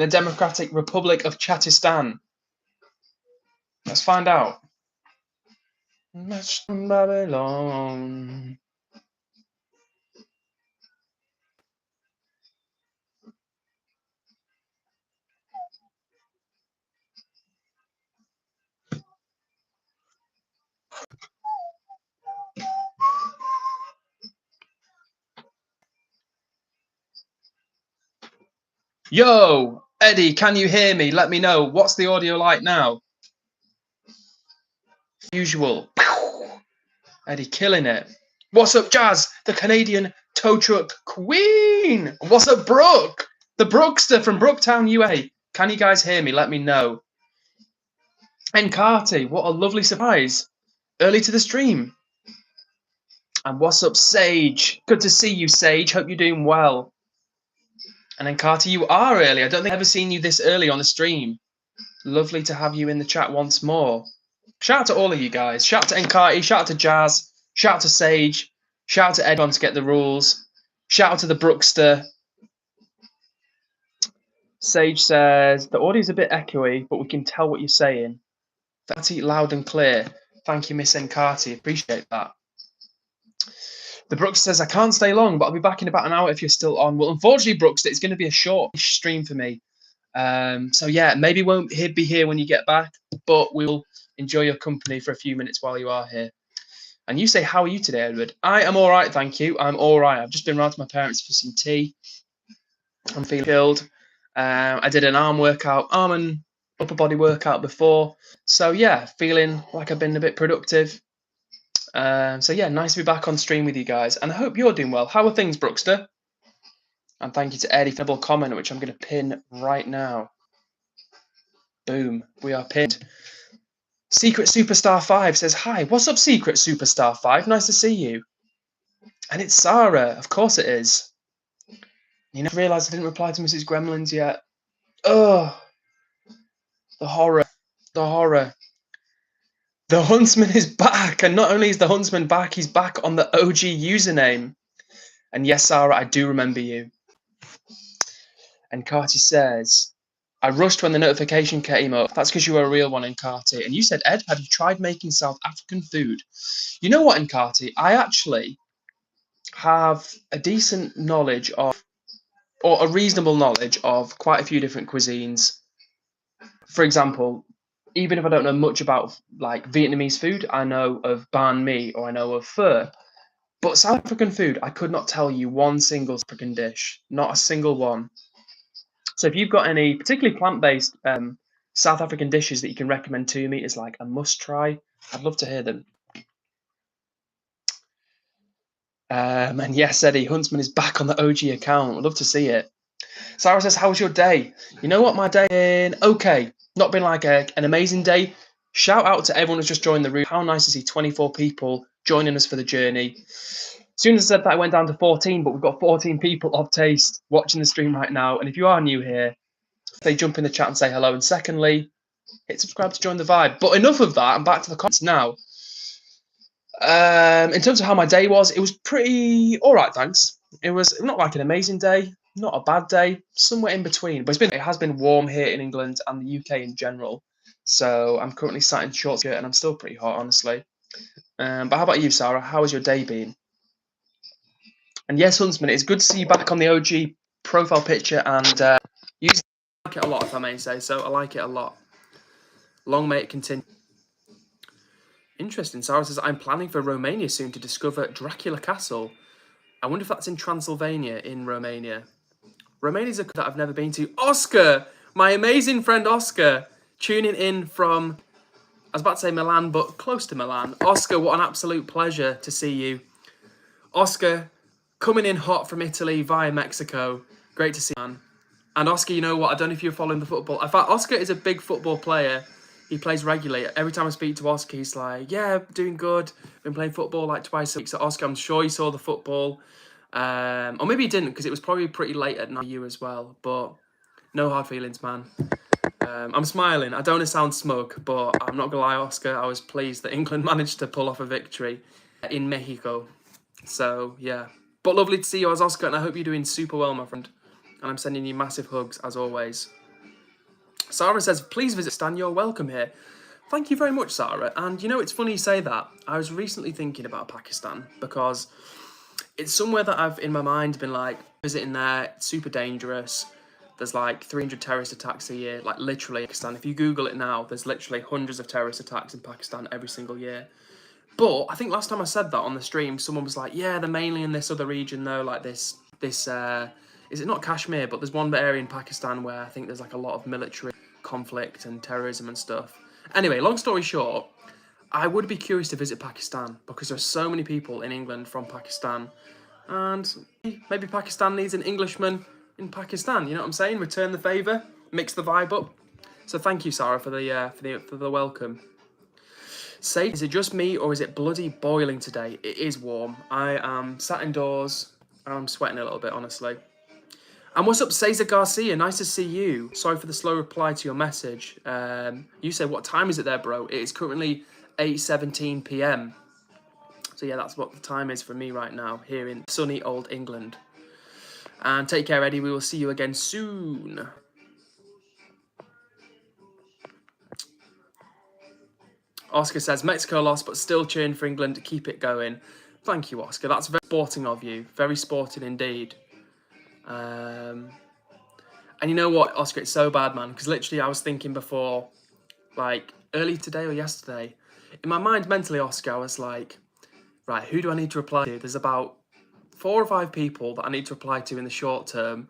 in the Democratic Republic of Chatistan? Let's find out. Babylon. Yo, Eddie, can you hear me? Let me know. What's the audio like now? Usual. Eddie killing it. What's up, Jazz? The Canadian tow truck queen. What's up, Brooke? The Brookster from Brooktown, UA. Can you guys hear me? Let me know. And Carty, what a lovely surprise. Early to the stream. And what's up, Sage? Good to see you, Sage. Hope you're doing well. And then Carter, you are early. I don't think I've ever seen you this early on a stream. Lovely to have you in the chat once more. Shout out to all of you guys. Shout out to Encarty, shout out to Jazz, shout out to Sage, shout out to Edward to get the rules. Shout out to the Brookster. Sage says, the audio's a bit echoey, but we can tell what you're saying. That's loud and clear. Thank you, Miss Encarty. Appreciate that. The Brooks says, I can't stay long, but I'll be back in about an hour if you're still on. Well, unfortunately, Brooks, it's going to be a short stream for me. So, yeah, maybe won't be here when you get back, but we'll enjoy your company for a few minutes while you are here. And you say, how are you today, Edward? I am all right, thank you. I'm all right. I've just been round to my parents for some tea. I'm feeling chilled. I did an arm and upper body workout before. So, yeah, feeling like I've been a bit productive. So yeah, nice to be back on stream with you guys, and I hope you're doing well. How are things, Brookster? And thank you to Eddie for the double comment, which I'm going to pin right now. Boom, we are pinned. Secret Superstar 5 says, hi, what's up, Secret Superstar 5? Nice to see you. And it's Sarah, of course it is. You never realised I didn't reply to Mrs. Gremlins yet. Oh, the horror, the horror. The Huntsman is back, and not only is the Huntsman back, he's back on the OG username. And yes, Sarah, I do remember you. And Carty says, I rushed when the notification came up. That's because you were a real one, Encarty. And you said, Ed, have you tried making South African food? You know what, Encarty? I actually have a decent knowledge of, or a reasonable knowledge of, quite a few different cuisines. For example, even if I don't know much about like Vietnamese food, I know of banh mi or I know of pho. But South African food, I could not tell you one single African dish, not a single one. So if you've got any particularly plant-based South African dishes that you can recommend to me as like a must-try, I'd love to hear them. And yes, Eddie, Huntsman is back on the OG account. I'd love to see it. Sarah says, how was your day? You know what, my day been okay. Not been like an amazing day. Shout out to everyone who's just joined the room. How nice to see 24 people joining us for the journey. As soon as I said that, I went down to 14, but we've got 14 people of taste watching the stream right now. And if you are new here, say jump in the chat and say hello. And secondly, hit subscribe to join the vibe. But enough of that. I'm back to the comments now. In terms of how my day was, it was pretty all right, thanks. It was not like an amazing day, not a bad day, somewhere in between. But it has been warm here in England and the UK in general. So I'm currently sat in short skirt and I'm still pretty hot, honestly. But how about you, Sarah? How has your day been? And yes, Huntsman, it's good to see you back on the OG profile picture, and you like it a lot, if I may say so. I like it a lot. Long may it continue. Interesting. Sarah says, I'm planning for Romania soon to discover Dracula Castle. I wonder if that's in Transylvania in Romania. Romania's a country that I've never been to. Oscar, my amazing friend Oscar, tuning in from, I was about to say Milan, but close to Milan. Oscar, what an absolute pleasure to see you. Oscar, coming in hot from Italy via Mexico. Great to see you, man. And Oscar, you know what? I don't know if you're following the football. In fact, Oscar is a big football player. He plays regularly. Every time I speak to Oscar, he's like, yeah, doing good. Been playing football like twice a week. So, Oscar, I'm sure you saw the football. Or maybe you didn't, because it was probably pretty late at night for you as well. But no hard feelings, man. I'm smiling. I don't want to sound smug, but I'm not going to lie, Oscar. I was pleased that England managed to pull off a victory in Mexico. So, yeah. But lovely to see you as Oscar, and I hope you're doing super well, my friend. And I'm sending you massive hugs, as always. Sarah says, please visit Stan, you're welcome here. Thank you very much, Sarah. And you know, it's funny you say that. I was recently thinking about Pakistan because it's somewhere that I've, in my mind, been like, visiting there, it's super dangerous. There's like 300 terrorist attacks a year, like literally Pakistan. If you Google it now, there's literally hundreds of terrorist attacks in Pakistan every single year. But I think last time I said that on the stream, someone was like, yeah, they're mainly in this other region though, like this, is it not Kashmir, but there's one area in Pakistan where I think there's like a lot of military conflict and terrorism and stuff. Anyway, long story short, I would be curious to visit Pakistan because there's so many people in England from Pakistan, and maybe Pakistan needs an Englishman in Pakistan. You know what I'm saying? Return the favour, mix the vibe up. So thank you, Sarah, for the welcome. Say, is it just me or is it bloody boiling today? It is warm. I am sat indoors and I'm sweating a little bit, honestly. And what's up, Cesar Garcia? Nice to see you. Sorry for the slow reply to your message. You say, what time is it there, bro? It is currently 8:17 p.m. So yeah, that's what the time is for me right now here in sunny old England. And take care, Eddie. We will see you again soon. Oscar says, Mexico lost, but still cheering for England to keep it going. Thank you, Oscar. That's very sporting of you. Very sporting indeed. And you know what, Oscar, it's so bad, man, because literally I was thinking before, like, early today or yesterday, in my mind, mentally, Oscar, I was like, right, who do I need to reply to? There's about 4 or 5 people that I need to reply to in the short term.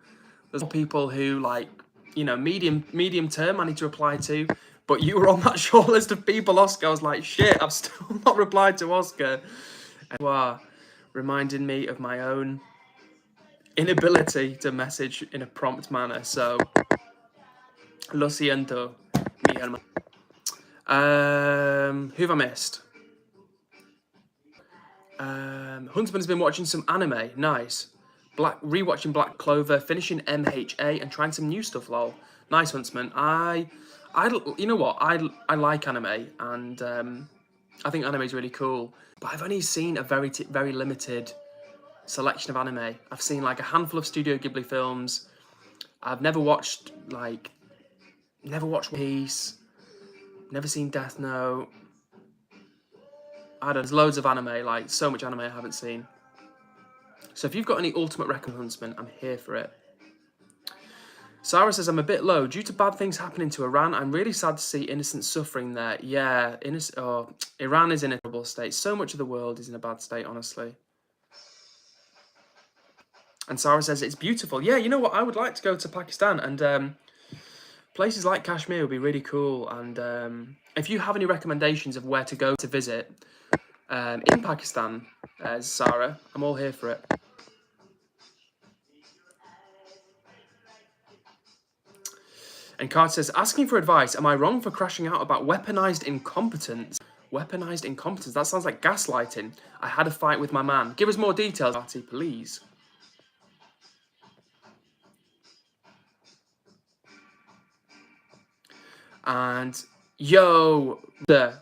There's people who, like, you know, medium term I need to reply to. But you were on that short list of people, Oscar. I was like, shit, I've still not replied to Oscar. And you are reminding me of my own inability to message in a prompt manner. So, lo siento, mi hermano. Who have I missed? Huntsman has been watching some anime. Nice. Rewatching Black Clover, finishing MHA, and trying some new stuff. Lol. Nice, Huntsman. You know what? I like anime, and I think anime is really cool. But I've only seen a very limited selection of anime. I've seen like a handful of Studio Ghibli films. I've never watched One Piece. Never seen Death Note. I don't know, there's loads of anime, like so much anime I haven't seen. So if you've got any ultimate recommend, Huntsman, I'm here for it. Sarah says, I'm a bit low. Due to bad things happening to Iran, I'm really sad to see innocents suffering there. Yeah, Iran is in a terrible state. So much of the world is in a bad state, honestly. And Sarah says, it's beautiful. Yeah, you know what? I would like to go to Pakistan, and places like Kashmir would be really cool. And if you have any recommendations of where to go to visit in Pakistan, Sarah, I'm all here for it. And Card says, asking for advice, am I wrong for crashing out about weaponized incompetence? Weaponized incompetence? That sounds like gaslighting. I had a fight with my man. Give us more details, Artie, please. And yo, the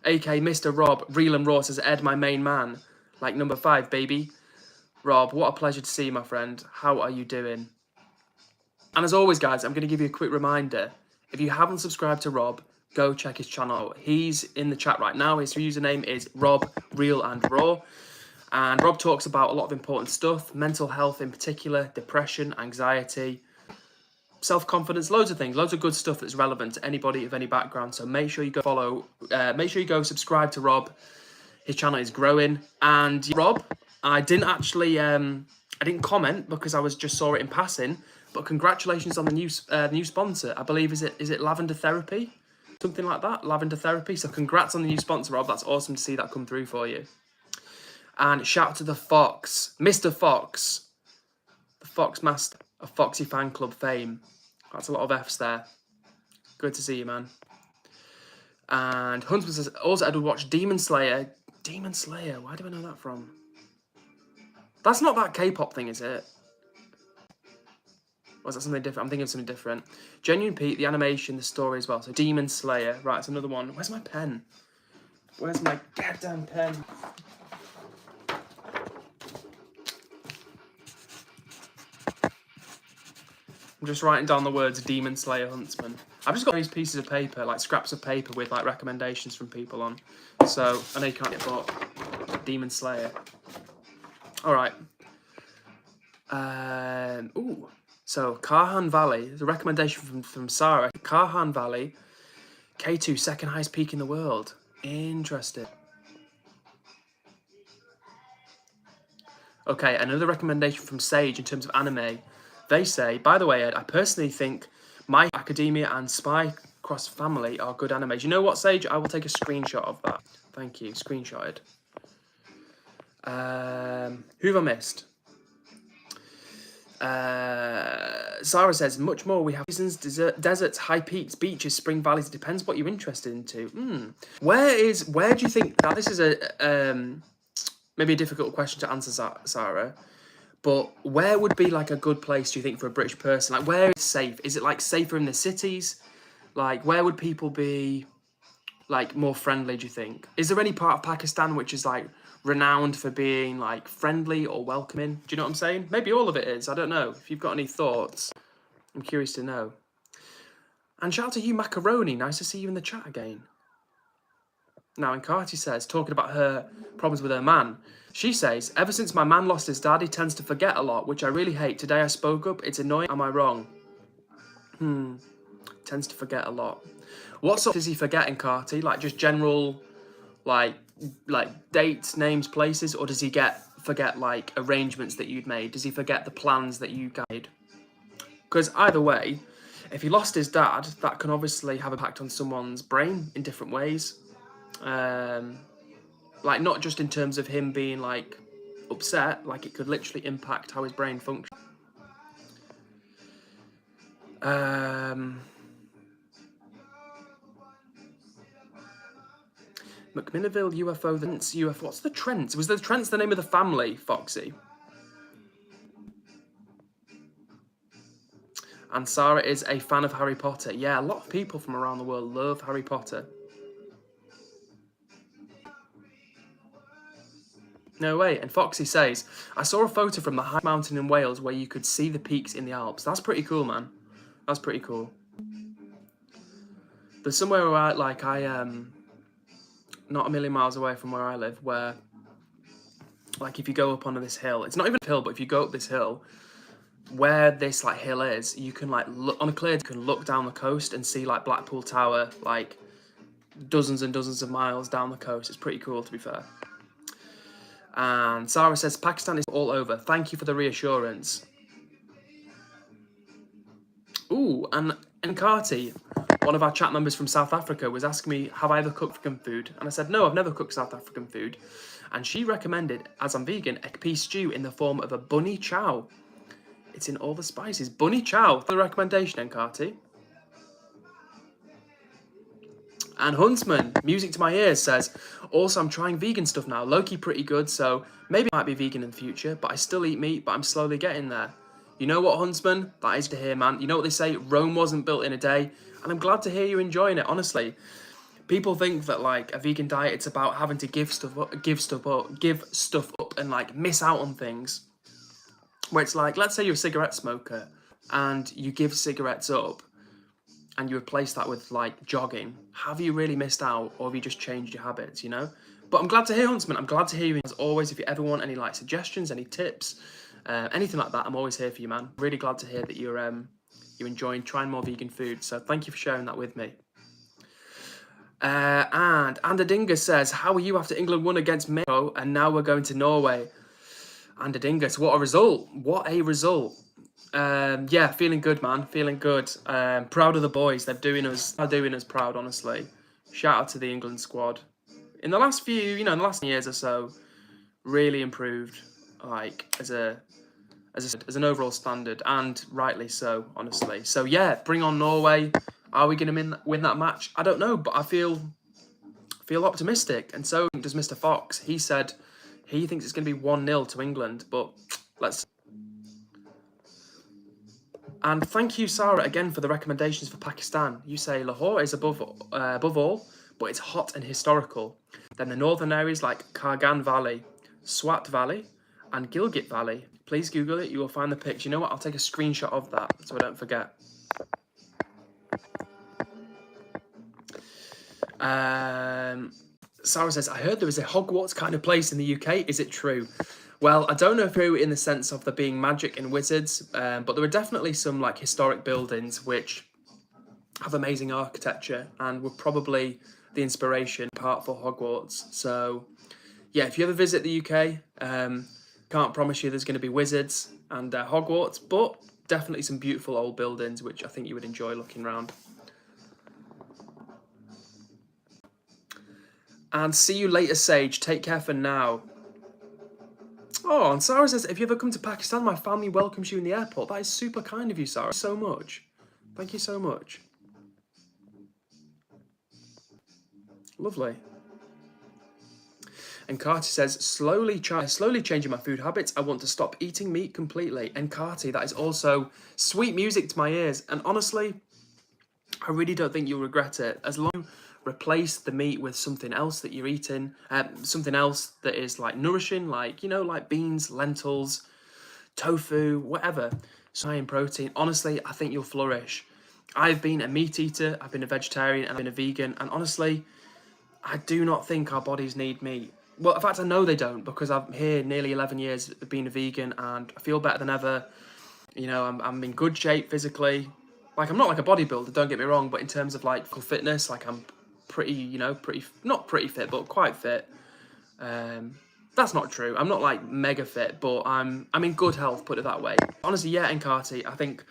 AK Mr. Rob, Real and Raw says, Ed, my main man. Like number 5, baby. Rob, what a pleasure to see you, my friend. How are you doing? And as always, guys, I'm going to give you a quick reminder. If you haven't subscribed to Rob, go check his channel. He's in the chat right now. His username is Rob, Real and Raw. And Rob talks about a lot of important stuff, mental health in particular, depression, anxiety, self-confidence, loads of things, loads of good stuff that's relevant to anybody of any background. So make sure you go follow, make sure you go subscribe to Rob. His channel is growing. And Rob, I didn't actually, I didn't comment because I just saw it in passing. But congratulations on the new sponsor. I believe is it Lavender Therapy, something like that. Lavender Therapy. So congrats on the new sponsor, Rob. That's awesome to see that come through for you. And shout out to the Fox, Mr. Fox, the Fox Master of Foxy Fan Club fame. That's a lot of F's there. Good to see you, man. And Huntsman says, also Edward watched Demon Slayer. Demon Slayer, where do I know that from? That's not that K-pop thing, is it? Or is that something different? I'm thinking of something different. Genuine Pete, the animation, the story as well. So Demon Slayer. Right, it's another one. Where's my pen? Where's my goddamn pen? I'm just writing down the words Demon Slayer Huntsman. I've just got these pieces of paper, like scraps of paper with like recommendations from people on. So I know you can't get bought. Demon Slayer. All right. Ooh. So Karhan Valley. The recommendation from Sarah. Karhan Valley, K2, second highest peak in the world. Interesting. Okay, another recommendation from Sage in terms of anime. They say, by the way, Ed, I personally think My Academia and Spy Cross Family are good animes. You know what, Sage? I will take a screenshot of that. Thank you. Screenshotted. Who have I missed? Sarah says, much more. We have seasons, deserts, high peaks, beaches, spring valleys. It depends what you're interested into. Where do you think, now this is maybe a difficult question to answer, Sarah, but where would be like a good place, do you think, for a British person? Like, where is safe? Is it like safer in the cities? Like, where would people be like more friendly, do you think? Is there any part of Pakistan which is like renowned for being like friendly or welcoming? Do you know what I'm saying? Maybe all of it is. I don't know. If you've got any thoughts, I'm curious to know. And shout out to you, Macaroni. Nice to see you in the chat again. Now, and Carty says, talking about her problems with her man, she says, ever since my man lost his dad, he tends to forget a lot, which I really hate. Today I spoke up. It's annoying. Am I wrong? Tends to forget a lot. What sort is he forgetting, Carty? Like just general, like dates, names, places, or does he forget like arrangements that you'd made? Does he forget the plans that you made? Because either way, if he lost his dad, that can obviously have an impact on someone's brain in different ways. Like not just in terms of him being like upset, like it could literally impact how his brain functions. McMillerville UFO, the UFO. What's the Trents? Was the Trents the name of the family, Foxy? And Sarah is a fan of Harry Potter. Yeah, a lot of people from around the world love Harry Potter. No way. And Foxy says, I saw a photo from the high mountain in Wales where you could see the peaks in the Alps. That's pretty cool, man. That's pretty cool. There's somewhere where not a million miles away from where I live, where like if you go up onto this hill, it's not even a hill, but if you go up this hill, where this like hill is, you can like look on a clear, you can look down the coast and see like Blackpool Tower, like dozens and dozens of miles down the coast. It's pretty cool, to be fair. And Sarah says, Pakistan is all over. Thank you for the reassurance. Ooh, and Carty, one of our chat members from South Africa, was asking me, have I ever cooked African food? And I said, no, I've never cooked South African food. And she recommended, as I'm vegan, egg stew in the form of a bunny chow. It's in all the spices. Bunny chow. For the recommendation, Carty. And Huntsman, music to my ears, says, also, I'm trying vegan stuff now. Low-key pretty good, so maybe I might be vegan in the future, but I still eat meat, but I'm slowly getting there. You know what, Huntsman? That is to hear, man. You know what they say? Rome wasn't built in a day, and I'm glad to hear you enjoying it, honestly. People think that, like, a vegan diet, it's about having to give stuff up, and, like, miss out on things. Where it's like, let's say you're a cigarette smoker, and you give cigarettes up, and you replace that with like jogging, have you really missed out, or have you just changed your habits, you know? But I'm glad to hear, Huntsman. I'm glad to hear you. As always, if you ever want any like suggestions, any tips, anything like that, I'm always here for you, man. Really glad to hear that you're enjoying trying more vegan food. So thank you for sharing that with me. And Andadinga says, how are you after England won against Mexico and now we're going to Norway? Andadinga, what a result. What a result. Yeah, feeling good, man. Feeling good. Proud of the boys. They're doing us proud, honestly. Shout out to the England squad. In the last few, in the last years or so, really improved, like as an overall standard, and rightly so, honestly. So yeah, bring on Norway. Are we going to win that match? I don't know, but I feel optimistic, and so does Mr. Fox. He said he thinks it's going to be 1-0 to England, but let's. And thank you, Sarah, again for the recommendations for Pakistan. You say Lahore is above all, but it's hot and historical. Then the northern areas like Kargan Valley, Swat Valley, and Gilgit Valley, Please Google it. You will find the picture. You know what? I'll take a screenshot of that so I don't forget. Sarah says, I heard there is a Hogwarts kind of place in the UK. Is it true? Well, I don't know if true in the sense of there being magic and wizards, but there are definitely some like historic buildings which have amazing architecture and were probably the inspiration part for Hogwarts. So yeah, if you ever visit the UK, can't promise you there's going to be wizards and Hogwarts, but definitely some beautiful old buildings which I think you would enjoy looking around. And see you later, Sage. Take care for now. Oh, and Sarah says, if you ever come to Pakistan, my family welcomes you in the airport. That is super kind of you, Sarah. So much. Thank you so much. Lovely. And Carty says, slowly changing my food habits. I want to stop eating meat completely. And Carty, that is also sweet music to my ears. And honestly, I really don't think you'll regret it. As long as you replace the meat with something else that you're eating, something else that is like nourishing, like, you know, like beans, lentils, tofu, whatever, high in protein. Honestly, I think you'll flourish. I've been a meat eater, I've been a vegetarian, and I've been a vegan, and honestly, I do not think our bodies need meat. Well, in fact, I know they don't, because I'm here nearly 11 years of being a vegan, and I feel better than ever. You know, I'm in good shape physically. Like, I'm not like a bodybuilder, don't get me wrong, but in terms of like fitness, like I'm pretty, you know, not pretty fit, but quite fit. That's not true. I'm not like mega fit, but I'm in good health, put it that way. Honestly, yeah, Encarti, I think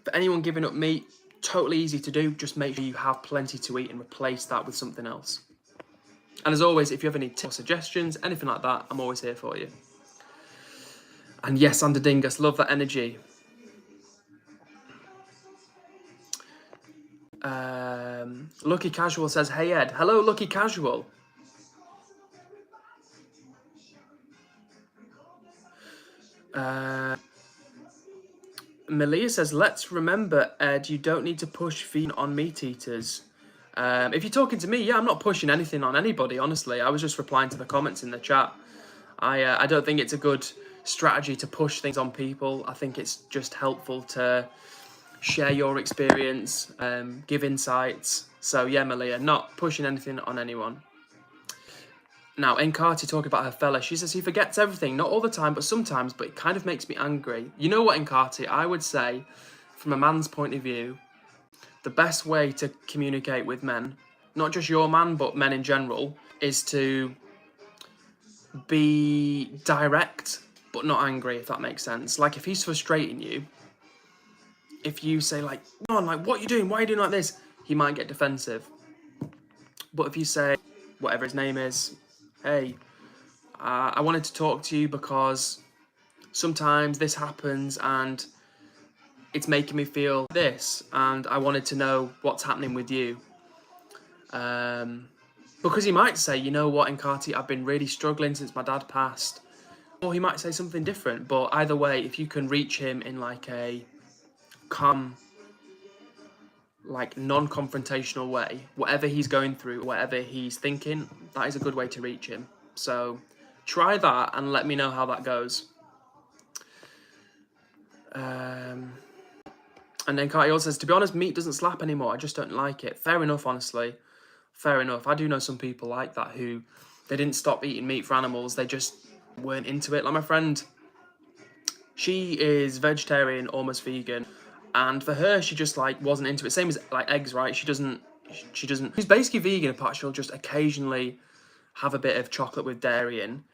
for anyone giving up meat, totally easy to do. Just make sure you have plenty to eat and replace that with something else. And as always, if you have any tips or suggestions, anything like that, I'm always here for you. And yes, Under Dingus, love that energy. Lucky Casual says, hey Ed. Hello, Lucky Casual. Malia says, let's remember, Ed, you don't need to push vegan on meat eaters. If you're talking to me, yeah, I'm not pushing anything on anybody, honestly. I was just replying to the comments in the chat. I don't think it's a good strategy to push things on people. I think it's just helpful to share your experience, give insights. So yeah, Malia, not pushing anything on anyone. Now, Encarti talking about her fella, she says he forgets everything, not all the time, but sometimes, but it kind of makes me angry. You know what, Encarti, I would say, from a man's point of view, the best way to communicate with men, not just your man, but men in general, is to be direct, but not angry, if that makes sense. Like, if he's frustrating you, if you say, like, come on, like, what are you doing? Why are you doing like this? He might get defensive. But if you say, whatever his name is, hey, I wanted to talk to you because sometimes this happens and it's making me feel this, and I wanted to know what's happening with you. Because he might say, you know what, Encarti, I've been really struggling since my dad passed. Or he might say something different. But either way, if you can reach him in like a calm, like non-confrontational way, whatever he's going through, whatever he's thinking, that is a good way to reach him. So try that and let me know how that goes. And then Carty also says, to be honest, meat doesn't slap anymore. I just don't like it. Fair enough, honestly. Fair enough. I do know some people like that who, they didn't stop eating meat for animals. They just weren't into it. Like my friend, she is vegetarian, almost vegan. And for her, she just like wasn't into it. Same as like eggs, right? She doesn't, she's basically vegan, apart she'll just occasionally have a bit of chocolate with dairy in.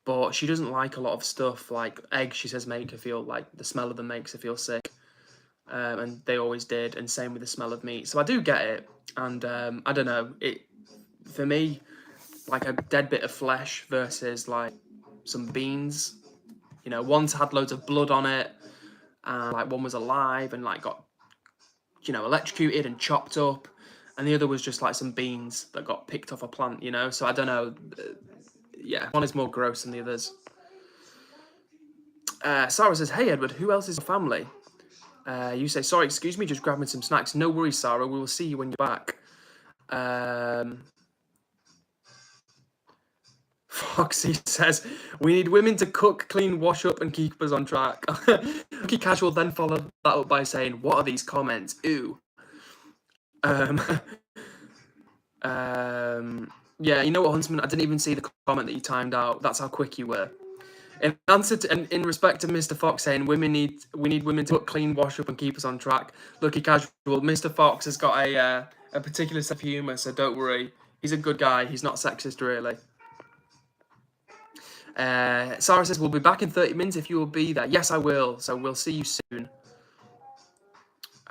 But she doesn't like a lot of stuff like eggs, she says, make her feel like the smell of them makes her feel sick. And they always did, and same with the smell of meat. So I do get it, and I don't know, it for me, like a dead bit of flesh versus like some beans. You know, one's had loads of blood on it, and like one was alive and like got, you know, electrocuted and chopped up, and the other was just like some beans that got picked off a plant. You know, so I don't know. Yeah, one is more gross than the others. Sarah says, "Hey Edward, who else is your family?" You say, sorry, excuse me, just grabbing some snacks. No worries, Sarah. We will see you when you're back. Foxy says, we need women to cook, clean, wash up, and keep us on track. Lucky Casual then followed that up by saying, what are these comments? Ooh. Yeah, you know what, Huntsman? I didn't even see the comment that you timed out. That's how quick you were. In answer to, and in respect to Mr. Fox saying we need women to cook, clean, wash up, and keep us on track. Lucky Casual, Mr. Fox has got a particular sense of humour, so don't worry. He's a good guy. He's not sexist, really. Sarah says, we'll be back in 30 minutes if you will be there. Yes, I will. So we'll see you soon.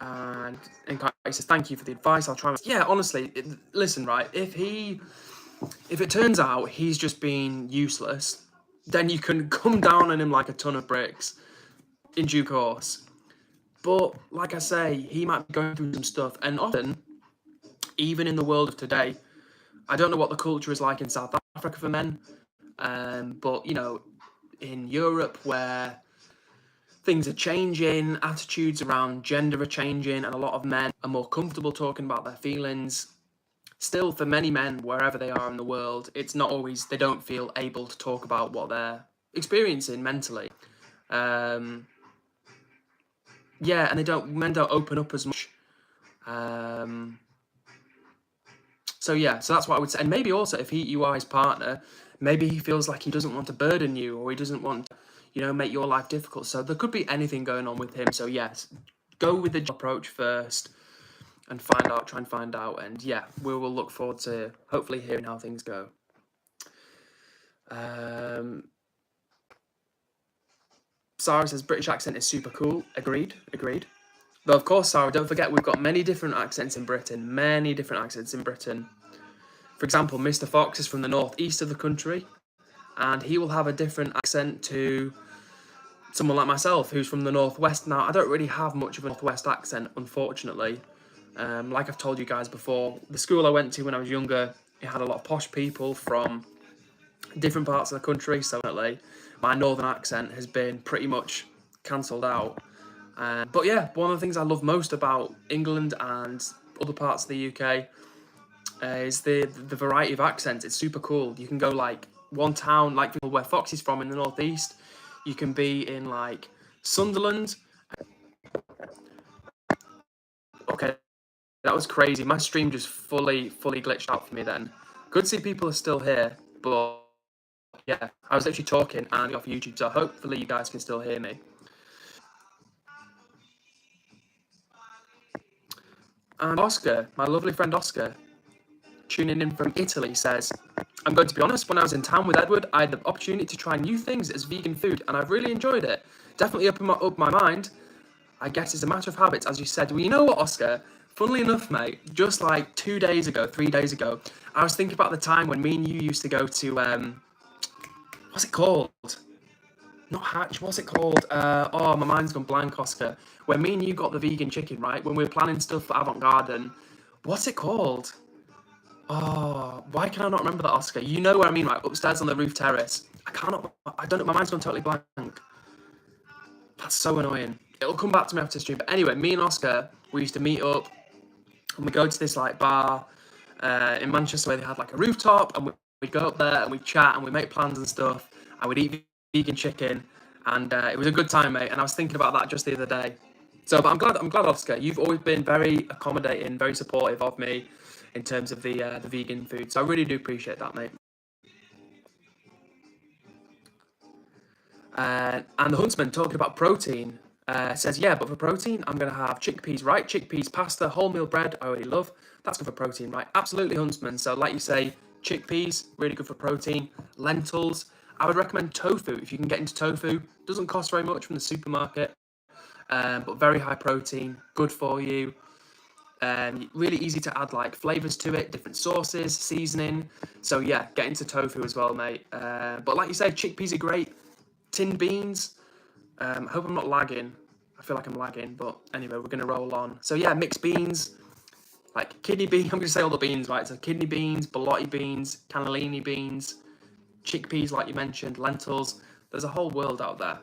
And Kai says, thank you for the advice. I'll try. Yeah, honestly, listen, right? If it turns out he's just being useless, then you can come down on him like a ton of bricks in due course. But like I say, he might be going through some stuff. And often, even in the world of today, I don't know what the culture is like in South Africa for men. But, you know, in Europe where things are changing, attitudes around gender are changing, and a lot of men are more comfortable talking about their feelings. Still, for many men, wherever they are in the world, it's not always, they don't feel able to talk about what they're experiencing mentally. Yeah, and men don't open up as much. So yeah, so that's what I would say. And maybe also, if you are his partner, maybe he feels like he doesn't want to burden you, or he doesn't want to, you know, make your life difficult. So there could be anything going on with him. So yes, go with the approach first and try and find out. And yeah, we will look forward to hopefully hearing how things go. Sarah says British accent is super cool. Agreed. Though of course, Sarah, don't forget we've got many different accents in Britain. For example, Mr. Fox is from the northeast of the country, and he will have a different accent to someone like myself, who's from the northwest. Now, I don't really have much of a northwest accent, unfortunately. Like I've told you guys before, the school I went to when I was younger, it had a lot of posh people from different parts of the country, so my northern accent has been pretty much cancelled out. But yeah, one of the things I love most about England and other parts of the UK is the variety of accents. It's super cool. You can go like one town, like where Fox is from in the northeast. You can be in like Sunderland. Okay, that was crazy. My stream just fully glitched out for me then. Good to see people are still here, but yeah, I was literally talking and off YouTube, so hopefully you guys can still hear me. And Oscar, my lovely friend Oscar, tuning in from Italy, says, I'm going to be honest, when I was in town with Edward, I had the opportunity to try new things as vegan food, and I've really enjoyed it. Definitely up my mind. I guess it's a matter of habits, as you said. Well, you know what, Oscar? Funnily enough, mate, just like 3 days ago, I was thinking about the time when me and you used to go to, what's it called? Not Hatch, what's it called? Oh, my mind's gone blank, Oscar. When me and you got the vegan chicken, right? When we were planning stuff for Avant Garden. What's it called? Oh, why can I not remember that, Oscar? You know where I mean, right? Upstairs on the roof terrace. I don't know, my mind's gone totally blank. That's so annoying. It'll come back to me after the stream. But anyway, me and Oscar, we used to meet up and we go to this like bar in Manchester where they had like a rooftop, and we'd go up there and we'd chat and we'd make plans and stuff, and we'd eat vegan chicken, and it was a good time, mate. And I was thinking about that just the other day. So, but I'm glad, Oscar. You've always been very accommodating, very supportive of me in terms of the vegan food. So I really do appreciate that, mate. And the Huntsman, talking about protein, says, yeah, but for protein, I'm going to have chickpeas, right? Chickpeas, pasta, wholemeal bread, I already love. That's good for protein, right? Absolutely, Huntsman. So like you say, chickpeas, really good for protein. Lentils, I would recommend tofu. If you can get into tofu, doesn't cost very much from the supermarket, but very high protein, good for you. Really easy to add like flavors to it, different sauces, seasoning. So yeah, get into tofu as well, mate. But like you say, chickpeas are great. Tinned beans. I hope I'm not lagging. I feel like I'm lagging, but anyway, we're gonna roll on. So yeah, mixed beans, like kidney beans. I'm gonna say all the beans, right? So kidney beans, borlotti beans, cannellini beans, chickpeas, like you mentioned, lentils. There's a whole world out there.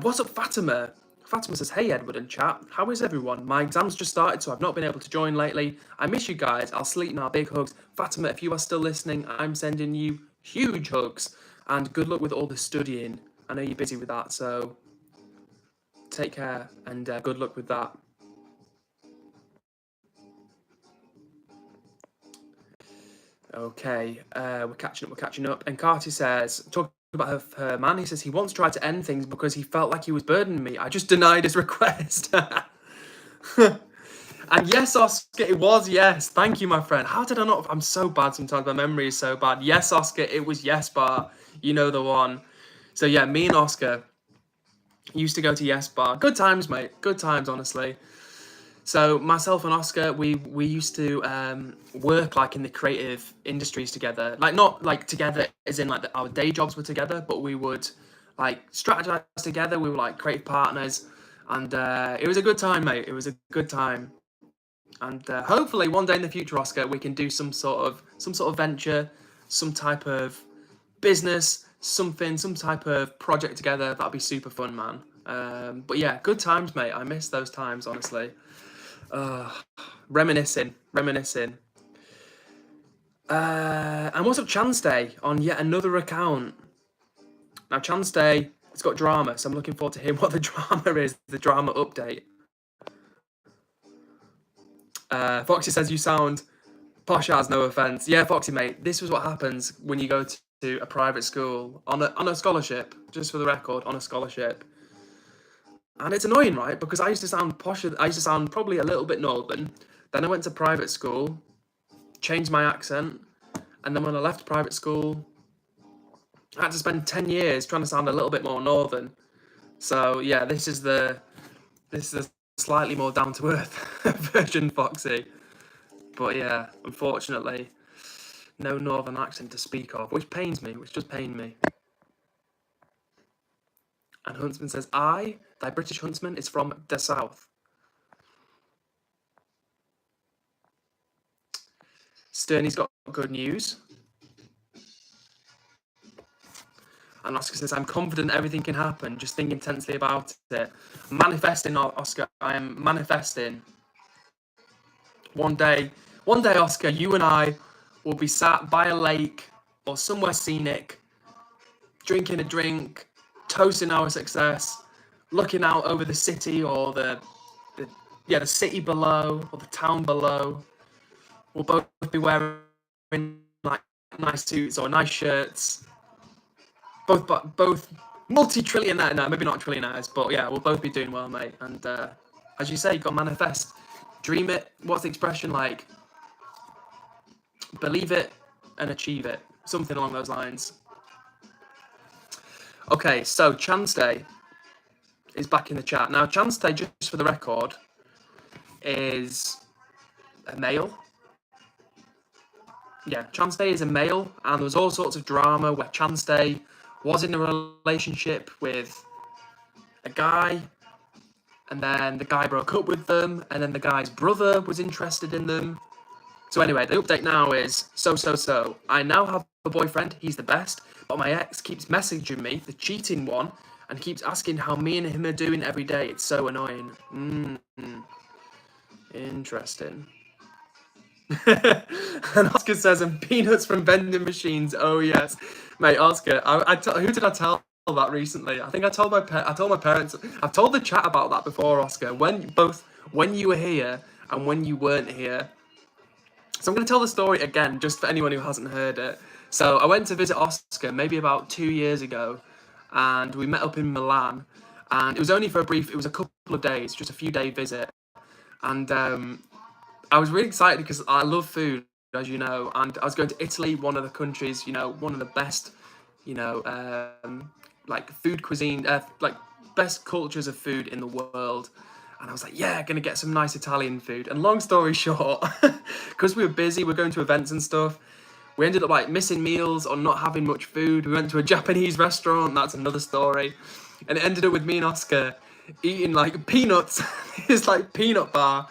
What's up, Fatima? Fatima says, hey Edward and chat, how is everyone? My exams just started, so I've not been able to join lately. I miss you guys. I'll sleep now. Big hugs. Fatima, if you are still listening, I'm sending you huge hugs. And good luck with all the studying. I know you're busy with that, so take care and good luck with that. Okay, we're catching up. And Carty says, talking about her man, he says he once tried to end things because he felt like he was burdening me. I just denied his request. And yes, Oscar, it was yes. Thank you, my friend. How did I not? I'm so bad sometimes. My memory is so bad. Yes, Oscar, it was yes bar. You know the one. So yeah, me and Oscar used to go to yes bar. Good times, mate. Good times, honestly. So myself and Oscar, we used to work like in the creative industries together. Like not like together as in like our day jobs were together, but we would like strategize together. We were like creative partners, and it was a good time, mate. It was a good time. And hopefully one day in the future, Oscar, we can do some sort of venture, some type of business, some type of project together. That'd be super fun, man. But yeah, good times, mate. I miss those times, honestly. Reminiscing. And what's up, Chance Day on yet another account? Now, Chance Day, it's got drama, so I'm looking forward to hearing what the drama is. The drama update. Foxy says you sound posh as, no offense. Yeah, Foxy, mate, this was what happens when you go to a private school on a scholarship, just for the record, on a scholarship. And it's annoying, right? Because I used to sound posh, I used to sound probably a little bit northern. Then I went to private school, changed my accent, and then when I left private school, I had to spend 10 years trying to sound a little bit more northern. So yeah, this is the slightly more down-to-earth version, Foxy. But yeah, unfortunately, no northern accent to speak of, which does pain me. And Huntsman says, thy British huntsman, is from the south. Sterney's got good news. And Oscar says, I'm confident everything can happen. Just think intensely about it. Manifesting, Oscar. I am manifesting. One day, Oscar, you and I will be sat by a lake or somewhere scenic, drinking a drink, toasting our success, looking out over the city or the city below or the town below. We'll both be wearing like nice suits or nice shirts. Both multi-trillionaire, no, maybe not trillionaires, but yeah, we'll both be doing well, mate. And as you say, you've got to manifest. Dream it. What's the expression like? Believe it and achieve it. Something along those lines. Okay, so Chance Day is back in the chat. Now, Chance Day, just for the record, is a male. Yeah, Chance Day is a male, and there was all sorts of drama where Chance Day was in a relationship with a guy, and then the guy broke up with them, and then the guy's brother was interested in them. So anyway, the update now is so. I now have a boyfriend, he's the best, but my ex keeps messaging me, the cheating one, and keeps asking how me and him are doing every day. It's so annoying. Interesting. And Oscar says, and peanuts from vending machines. Oh yes, mate, Oscar. Who did I tell that recently? I think I told my parents. I've told the chat about that before, Oscar. When you were here and when you weren't here. So I'm going to tell the story again, just for anyone who hasn't heard it. So I went to visit Oscar maybe about 2 years ago, and we met up in Milan. And it was only for it was a couple of days, just a few day visit. And I was really excited because I love food, as you know, and I was going to Italy, one of the countries, one of the best, like food cuisine, like best cultures of food in the world. And I was like, yeah, gonna get some nice Italian food. And long story short, because we were busy, we're going to events and stuff, we ended up like missing meals or not having much food. We went to a Japanese restaurant, that's another story. And it ended up with me and Oscar eating like peanuts, this like peanut bar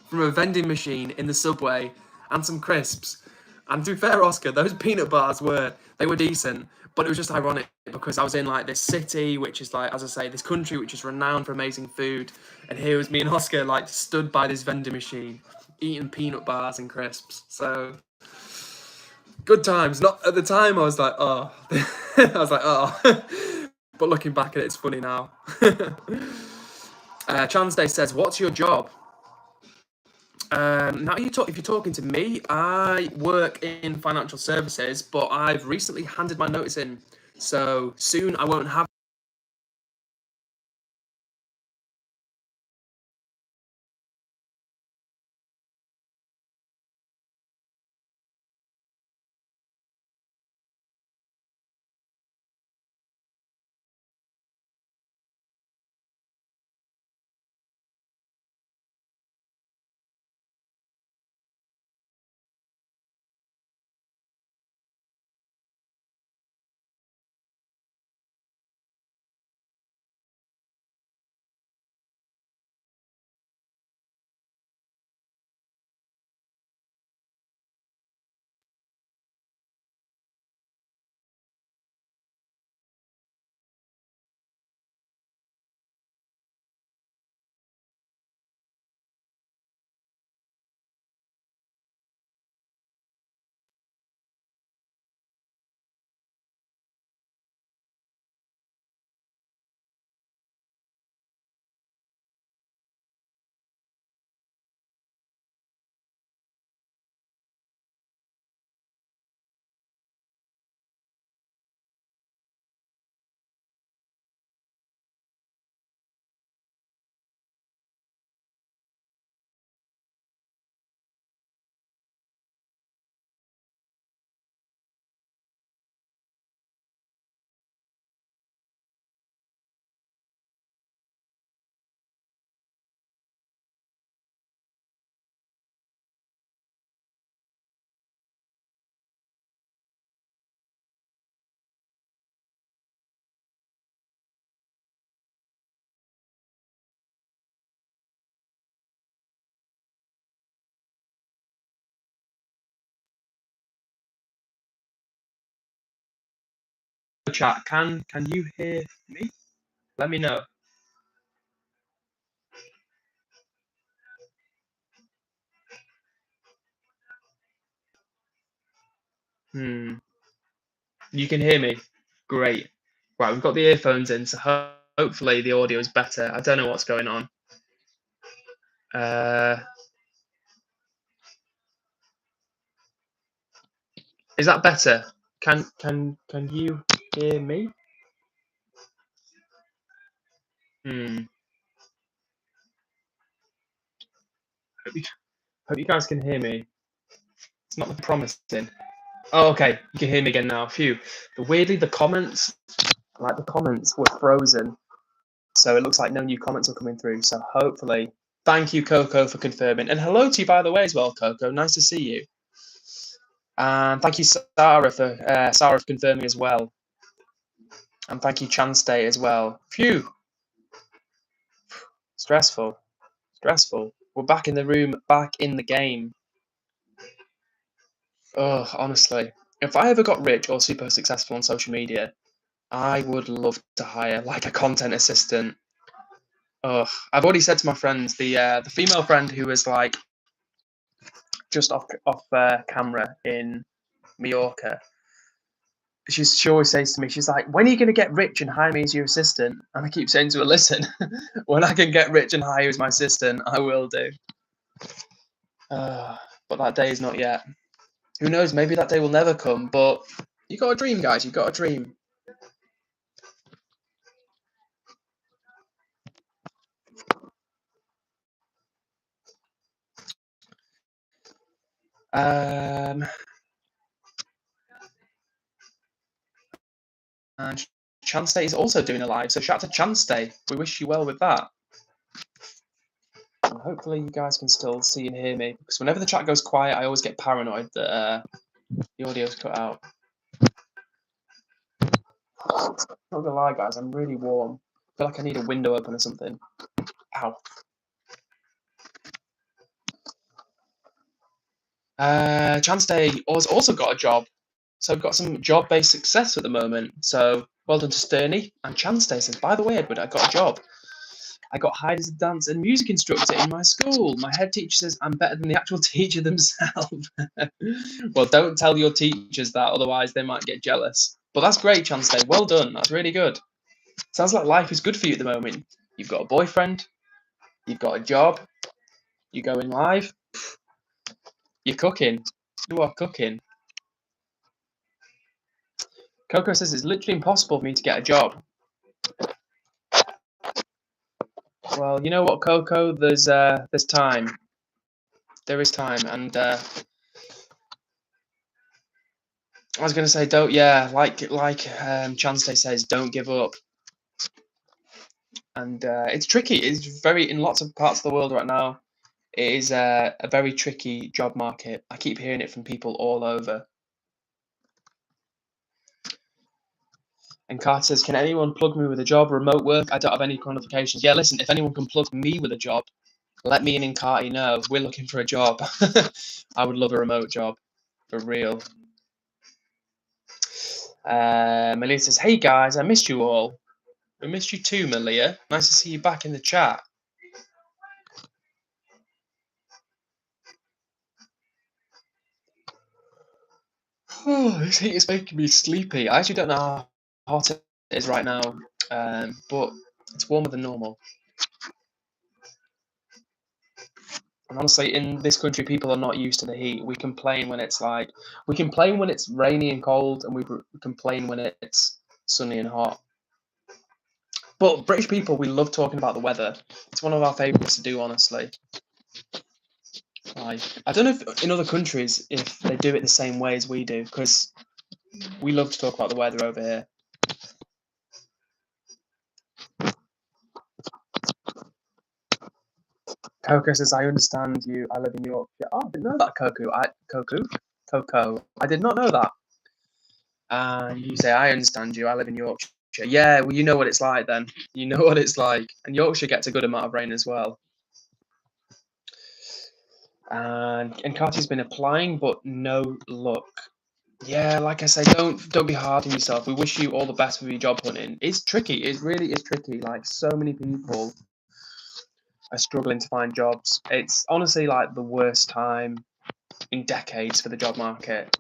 from a vending machine in the subway and some crisps. And to be fair, Oscar, those peanut bars were decent, But it was just ironic because I was in like this city, which is like, as I say, this country which is renowned for amazing food, and here was me and Oscar like stood by this vending machine, eating peanut bars and crisps. So good times. Not at the time. I was like, oh, I was like, oh. But looking back at it, it's funny now. Chance Day says, "What's your job?" Now, if you're talking to me, I work in financial services, but I've recently handed my notice in, so soon I won't have Chat. Can you hear me? Let me know. Hmm. You can hear me. Great. Right, we've got the earphones in, so hopefully the audio is better. I don't know what's going on. Uh, is that better? Can you hear me? Hmm. Hope you guys can hear me. It's not promising. Oh, okay. You can hear me again now. Phew. Weirdly, the comments were frozen, so it looks like no new comments are coming through. So hopefully, thank you, Coco, for confirming, and hello to you by the way as well, Coco. Nice to see you. And thank you, Sarah, for confirming as well. And thank you, Chance Day, as well. Phew. Stressful. Stressful. We're back in the room, back in the game. Oh, honestly. If I ever got rich or super successful on social media, I would love to hire like a content assistant. Oh, I've already said to my friends, the female friend who was like just off camera in Mallorca. She always says to me, she's like, "When are you going to get rich and hire me as your assistant?" And I keep saying to her, "Listen, when I can get rich and hire you as my assistant, I will do." But that day is not yet. Who knows? Maybe that day will never come. But you got a dream, guys. You got a dream. And Chance Day is also doing a live, so shout out to Chance Day. We wish you well with that. And hopefully you guys can still see and hear me, because whenever the chat goes quiet, I always get paranoid that the audio's cut out. Not gonna lie, guys, I'm really warm. I feel like I need a window open or something. Ow. Chance Day has also got a job, So we've got some job-based success at the moment. So well done to Sterney. And Chanstay says, by the way, Edward, I got a job. I got hired as a dance and music instructor in my school. My head teacher says I'm better than the actual teacher themselves. Well, don't tell your teachers that, otherwise they might get jealous. But that's great, Chanstay. Well done. That's really good. Sounds like life is good for you at the moment. You've got a boyfriend. You've got a job. You're going live. You're cooking. You are cooking. Coco says it's literally impossible for me to get a job. Well, you know what, Coco? There's time. There is time, and I was going to say, don't. Yeah, like Chanstay says, don't give up. And it's tricky. It's very in lots of parts of the world right now. It is a very tricky job market. I keep hearing it from people all over. And Carter says, can anyone plug me with a job, remote work? I don't have any qualifications. Yeah, listen, if anyone can plug me with a job, let me and Carty know. We're looking for a job. I would love a remote job, for real. Malia says, hey guys, I missed you all. I missed you too, Malia. Nice to see you back in the chat. Oh, this heat is making me sleepy. I actually don't know how hot it is right now, but it's warmer than normal. And honestly, in this country, people are not used to the heat. We complain when it's rainy and cold, and we complain when it's sunny and hot. But British people, we love talking about the weather. It's one of our favourites to do, honestly. Like, I don't know if in other countries if they do it the same way as we do, because we love to talk about the weather over here. Coco says, I understand you. I live in Yorkshire. Oh, I didn't know that, Coco. I did not know that. And you say, I understand you. I live in Yorkshire. Yeah, well, you know what it's like then. You know what it's like. And Yorkshire gets a good amount of rain as well. And Carty's been applying, but no luck. Yeah, like I say, don't be hard on yourself. We wish you all the best with your job hunting. It's tricky. It really is tricky. Like, so many people are struggling to find jobs. It's honestly like the worst time in decades for the job market.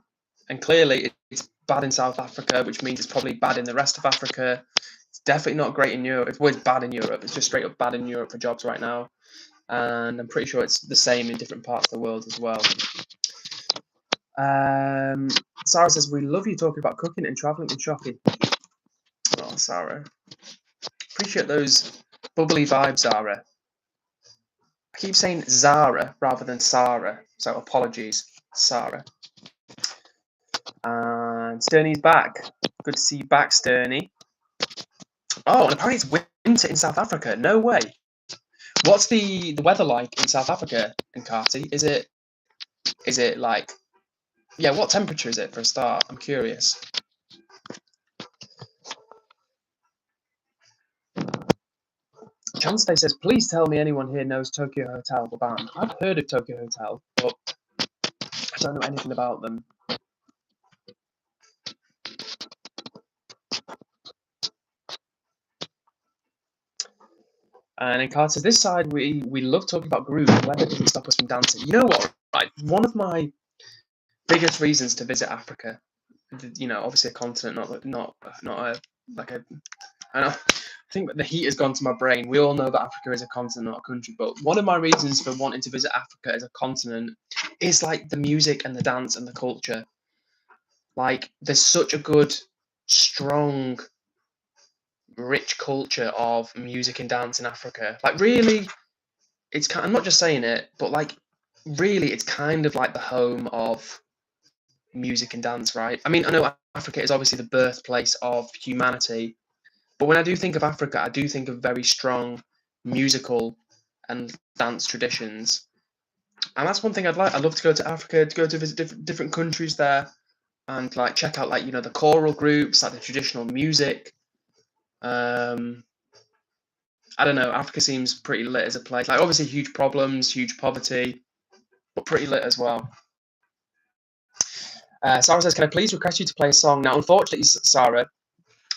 And clearly it's bad in South Africa, which means it's probably bad in the rest of Africa. It's definitely not great in Europe. It's bad in Europe. It's just straight up bad in Europe for jobs right now. And I'm pretty sure it's the same in different parts of the world as well. Sarah says, we love you talking about cooking and traveling and shopping. Oh, Sarah. Appreciate those bubbly vibes, Sarah. I keep saying Zara rather than Sarah, so apologies, Sarah. And Sterney's back. Good to see you back, Sterney. Oh, and apparently it's winter in South Africa. No way. What's the weather like in South Africa, Nkati? Is it like, yeah, what temperature is it for a start? I'm curious. Chansday says, please tell me anyone here knows Tokyo Hotel, the band. I've heard of Tokyo Hotel, but I don't know anything about them. And in Carter says, this side, we love talking about groove. Weather doesn't stop us from dancing. You know what? Right, one of my biggest reasons to visit Africa, you know, obviously a continent, not a like a. I know. I think the heat has gone to my brain. We all know that Africa is a continent, not a country. But one of my reasons for wanting to visit Africa as a continent is like the music and the dance and the culture. Like, there's such a good, strong, rich culture of music and dance in Africa. Like, really, it's kind. I'm not just saying it, but like, really, it's kind of like the home of music and dance, right? I mean, I know Africa is obviously the birthplace of humanity, but when I do think of Africa, I do think of very strong musical and dance traditions. And that's one thing I'd like. I'd love to go to Africa, to go to visit different countries there, and like check out, like, you know, the choral groups, like the traditional music. I don't know. Africa seems pretty lit as a place. Like, obviously huge problems, huge poverty, but pretty lit as well. Sarah says, can I please request you to play a song? Now, unfortunately, Sarah,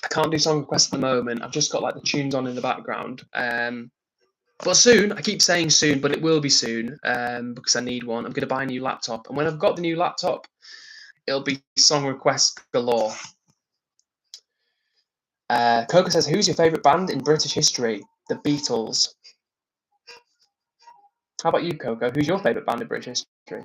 I can't do song requests at the moment. I've just got like the tunes on in the background. But soon, I keep saying soon, but it will be soon because I need one. I'm going to buy a new laptop. And when I've got the new laptop, it'll be song requests galore. Coco says, who's your favourite band in British history? The Beatles. How about you, Coco? Who's your favourite band in British history?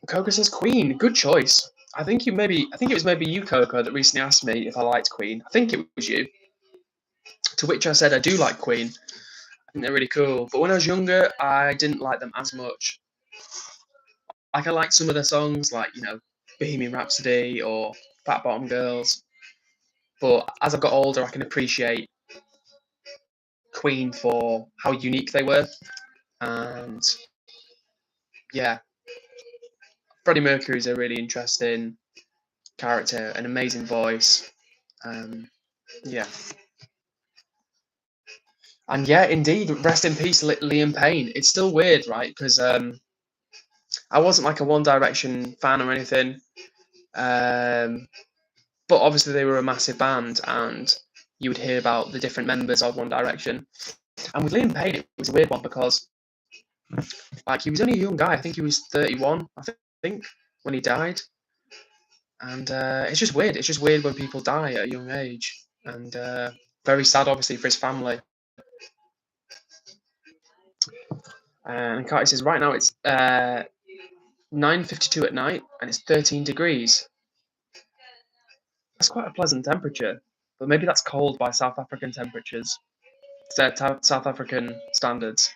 Coco says Queen. Good choice. I think it was maybe you, Coco, that recently asked me if I liked Queen. I think it was you. To which I said I do like Queen. I think they're really cool. But when I was younger, I didn't like them as much. Like I liked some of their songs, like Bohemian Rhapsody or Fat Bottom Girls. But as I've got older, I can appreciate Queen for how unique they were. And yeah, Freddie Mercury's a really interesting character, an amazing voice. Yeah. And yeah, indeed, rest in peace, Liam Payne. It's still weird, right? Because I wasn't like a One Direction fan or anything. But obviously they were a massive band, and you would hear about the different members of One Direction. And with Liam Payne, it was a weird one because like he was only a young guy. I think he was 31, I think, when he died. And it's just weird. It's just weird when people die at a young age. And very sad, obviously, for his family. And Carty says, right now it's 9:52 at night, and it's 13 degrees. That's quite a pleasant temperature. But maybe that's cold by South African temperatures. South African standards.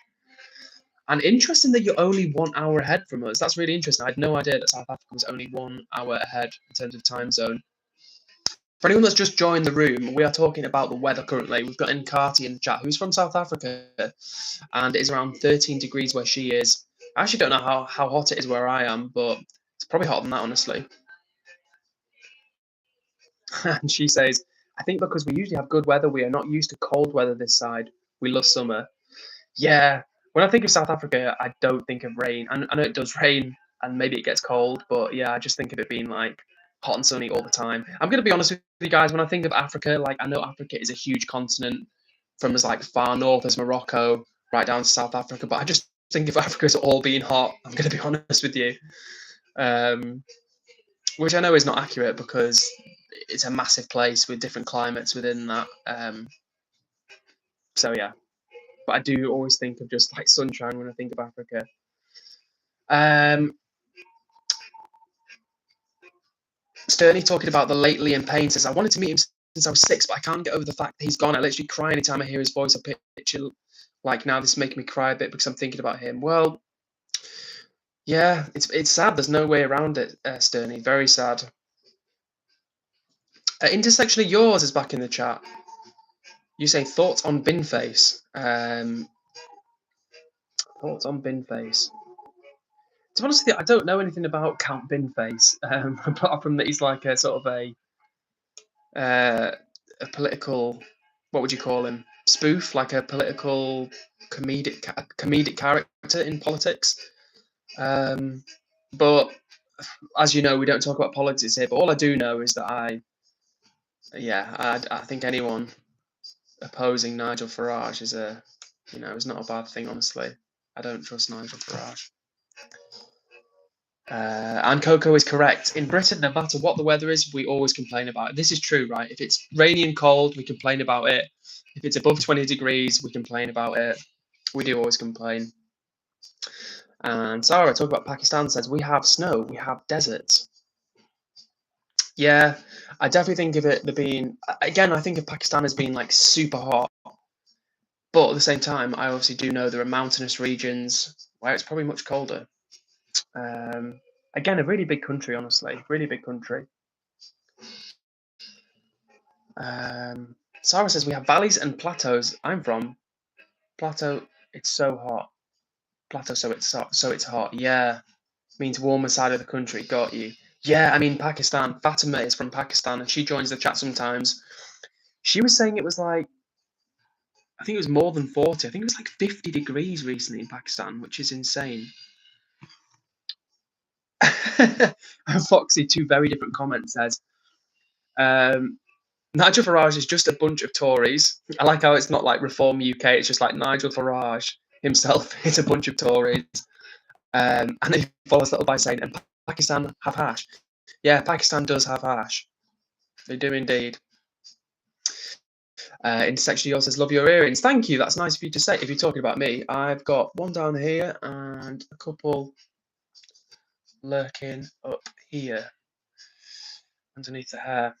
And interesting that you're only 1 hour ahead from us. That's really interesting. I had no idea that South Africa was only 1 hour ahead in terms of time zone. For anyone that's just joined the room, we are talking about the weather currently. We've got Nkati in the chat, who's from South Africa, and it is around 13 degrees where she is. I actually don't know how hot it is where I am, but it's probably hotter than that, honestly. And she says, I think because we usually have good weather, we are not used to cold weather this side. We love summer. Yeah, when I think of South Africa, I don't think of rain. I know it does rain and maybe it gets cold, but yeah, I just think of it being like hot and sunny all the time. I'm going to be honest with you guys, when I think of Africa, like I know Africa is a huge continent from as like far north as Morocco right down to South Africa, but I just think of Africa as all being hot. I'm going to be honest with you. Which I know is not accurate because it's a massive place with different climates within that. So yeah, but I do always think of just like sunshine when I think of Africa. Sterney talking about the late Liam Payne says, I wanted to meet him since I was 6, but I can't get over the fact that he's gone. I literally cry anytime I hear his voice. I picture like now this is making me cry a bit because I'm thinking about him. Well, yeah, it's sad. There's no way around it, Sterney. Very sad. Intersectionally Yours is back in the chat. You say thoughts on Bin Face. Thoughts on Bin Face. To be honest with you, I don't know anything about Count Bin Face, apart from that he's like a sort of a political, what would you call him? Spoof, like a political comedic character in politics. But as you know, we don't talk about politics here. But all I do know is that I think anyone opposing Nigel Farage is is not a bad thing. Honestly, I don't trust Nigel Farage. And Coco is correct. In Britain, no matter what the weather is, we always complain about it. This is true, right? If it's rainy and cold, we complain about it. If it's above 20 degrees, we complain about it. We do always complain. And Sarah, talking about Pakistan, says, we have snow, we have deserts. Yeah, I definitely think of it being, again, I think of Pakistan as being like super hot. But at the same time, I obviously do know there are mountainous regions where it's probably much colder. Again, a really big country, honestly, really big country. Sarah says we have valleys and plateaus. I'm from plateau. It's so hot. Plateau, so it's hot. Yeah, means warmer side of the country. Got you. Yeah, I mean, Pakistan. Fatima is from Pakistan, and she joins the chat sometimes. She was saying it was like, I think it was more than 40. I think it was like 50 degrees recently in Pakistan, which is insane. Foxy, two very different comments, says, Nigel Farage is just a bunch of Tories. I like how it's not like Reform UK, it's just like Nigel Farage himself is a bunch of Tories. And he follows that up by saying, and Pakistan have hash. Yeah, Pakistan does have hash. They do indeed. Intersection yours says, love your earrings. Thank you. That's nice of you to say. If you're talking about me, I've got one down here and a couple lurking up here underneath the hair.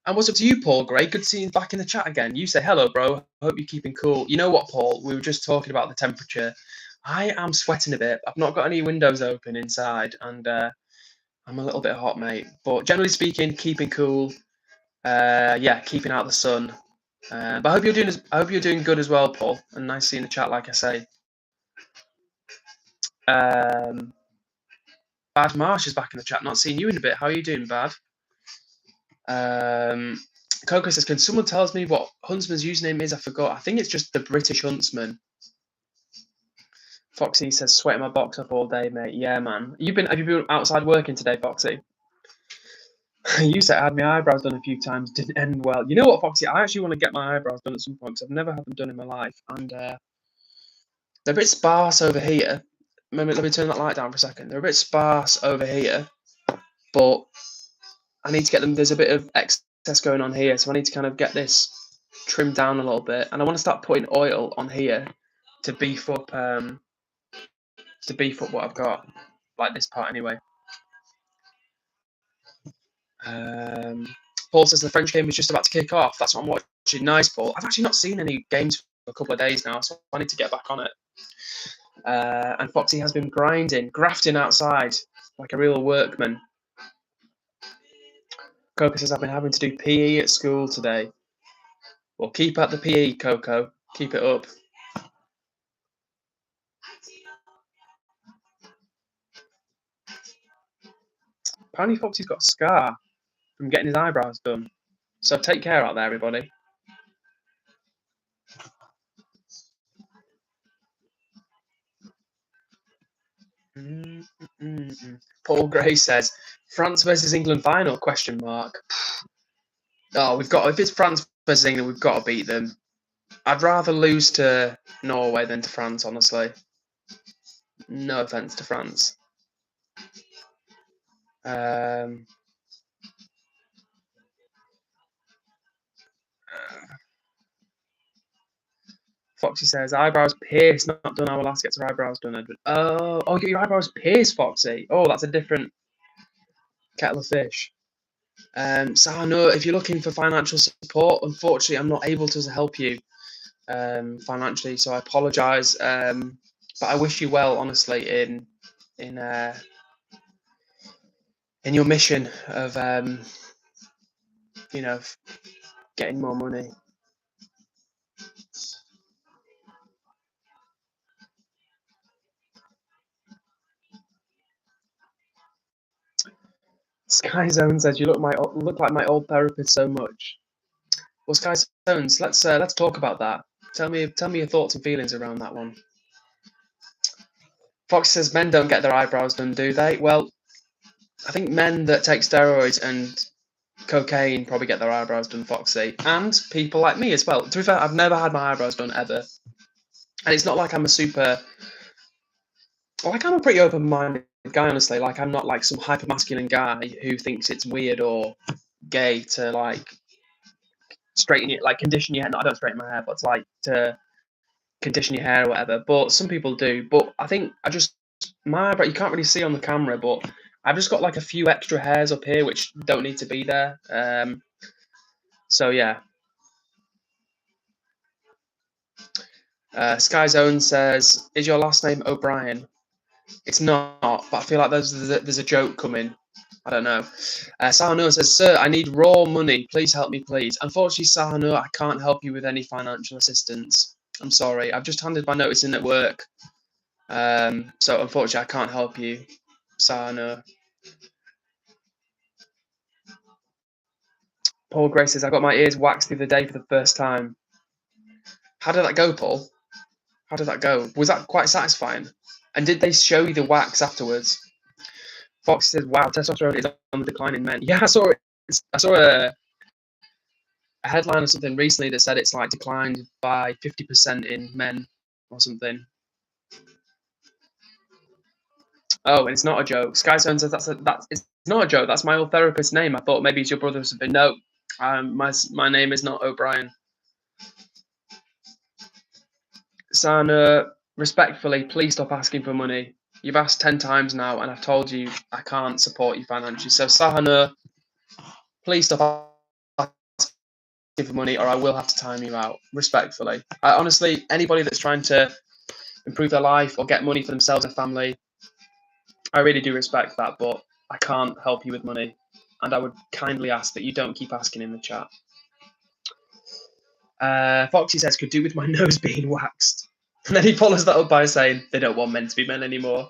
And what's up to you, Paul Gray? Good seeing you back in the chat again. You say, hello, bro. Hope you're keeping cool. You know what, Paul? We were just talking about the temperature. I am sweating a bit. I've not got any windows open inside, and I'm a little bit hot, mate. But generally speaking, keeping cool. Yeah, keeping out the sun. But I hope you're doing good as well, Paul. And nice seeing the chat, like I say. Bad Marsh is back in the chat. Not seen you in a bit. How are you doing, Bad? Coco says, can someone tell me what Huntsman's username is? I forgot. I think it's just the British Huntsman. Foxy says, sweating my box up all day, mate. Yeah, man. Have you been outside working today, Foxy? You said I had my eyebrows done a few times, didn't end well. You know what, Foxy? I actually want to get my eyebrows done at some point because I've never had them done in my life, and they're a bit sparse over here. Let me turn that light down for a second. They're a bit sparse over here, but I need to get them. There's a bit of excess going on here, so I need to kind of get this trimmed down a little bit, and I want to start putting oil on here to beef up what I've got, like this part anyway. Paul says the French game is just about to kick off. That's what I'm watching. Nice, Paul. I've actually not seen any games for a couple of days now, so I need to get back on it. And Foxy has been grafting outside like a real workman. Coco says I've been having to do PE at school today. Well, keep at the PE, Coco. Keep it up. Apparently Foxy's got a scar from getting his eyebrows done. So take care out there, everybody. Paul Gray says, France versus England final, question mark. Oh, if it's France versus England, we've got to beat them. I'd rather lose to Norway than to France, honestly. No offence to France. Foxy says, eyebrows pierced, not done. I will ask to get your eyebrows done, Edward. Oh, get your eyebrows pierced, Foxy. Oh, that's a different kettle of fish. So no, if you're looking for financial support, unfortunately, I'm not able to help you financially, so I apologise. But I wish you well, honestly, in your mission of getting more money. Sky Zone says you look like my old therapist so much. Well, Sky Zones, let's talk about that. Tell me your thoughts and feelings around that one. Fox says men don't get their eyebrows done, do they? Well, I think men that take steroids and cocaine probably get their eyebrows done, Foxy, and people like me as well. To be fair, I've never had my eyebrows done ever, and it's not like I'm I'm a pretty open-minded guy, honestly. Like, I'm not like some hyper-masculine guy who thinks it's weird or gay to like straighten it, like condition your hair. No, I don't straighten my hair, but it's like to condition your hair or whatever. But some people do. But I think my eyebrow, you can't really see on the camera, but I've just got like a few extra hairs up here which don't need to be there. So yeah. Sky Zone says, is your last name O'Brien? It's not, but I feel like there's a joke coming. I don't know. Sahano says, sir, I need raw money. Please help me, please. Unfortunately, Sahano, I can't help you with any financial assistance. I'm sorry. I've just handed my notice in at work. So unfortunately, I can't help you. Sana. Paul Gray says, I got my ears waxed the other day for the first time. How did that go, Paul? How did that go? Was that quite satisfying? And did they show you the wax afterwards? Fox says, wow, testosterone is on the decline in men. Yeah, I saw a headline or something recently that said it's like declined by 50% in men or something. Oh, and it's not a joke. Skyzone says it's not a joke. That's my old therapist's name. I thought maybe it's your brother or something. No, my name is not O'Brien. Sana, respectfully, please stop asking for money. You've asked 10 times now, and I've told you I can't support you financially. So, Sana, please stop asking for money, or I will have to time you out. Respectfully, honestly, anybody that's trying to improve their life or get money for themselves and family, I really do respect that, but I can't help you with money, and I would kindly ask that you don't keep asking in the chat. Foxy says, could do with my nose being waxed. And then he follows that up by saying, they don't want men to be men anymore.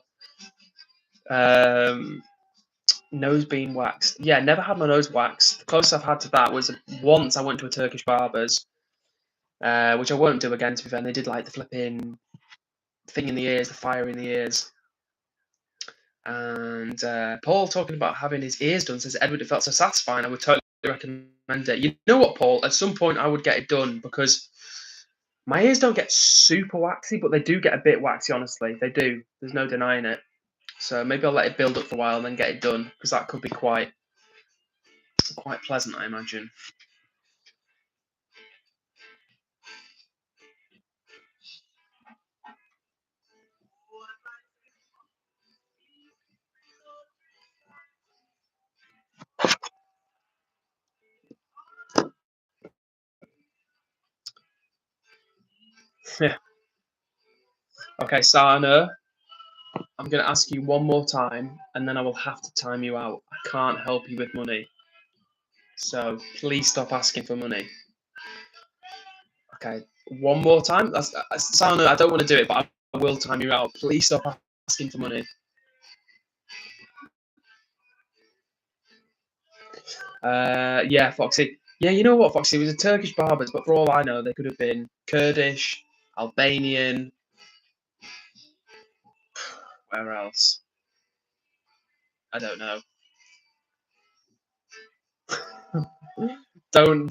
Nose being waxed. Yeah, never had my nose waxed. The closest I've had to that was once I went to a Turkish barber's, which I won't do again, to be fair. And they did like the flipping thing in the ears, the fire in the ears. And Paul talking about having his ears done says, Edward, it felt so satisfying. I would totally recommend it. You know what, Paul? At some point I would get it done because my ears don't get super waxy, but they do get a bit waxy, honestly. They do. There's no denying it. So maybe I'll let it build up for a while and then get it done, because that could be quite pleasant, I imagine. Yeah. Okay, Sana, I'm going to ask you one more time, and then I will have to time you out. I can't help you with money. So please stop asking for money. Okay, one more time. Sana, I don't want to do it, but I will time you out. Please stop asking for money. Yeah, Foxy. Yeah, you know what, Foxy? It was a Turkish barbers, but for all I know, they could have been Kurdish, Albanian. Where else? I don't know. Don't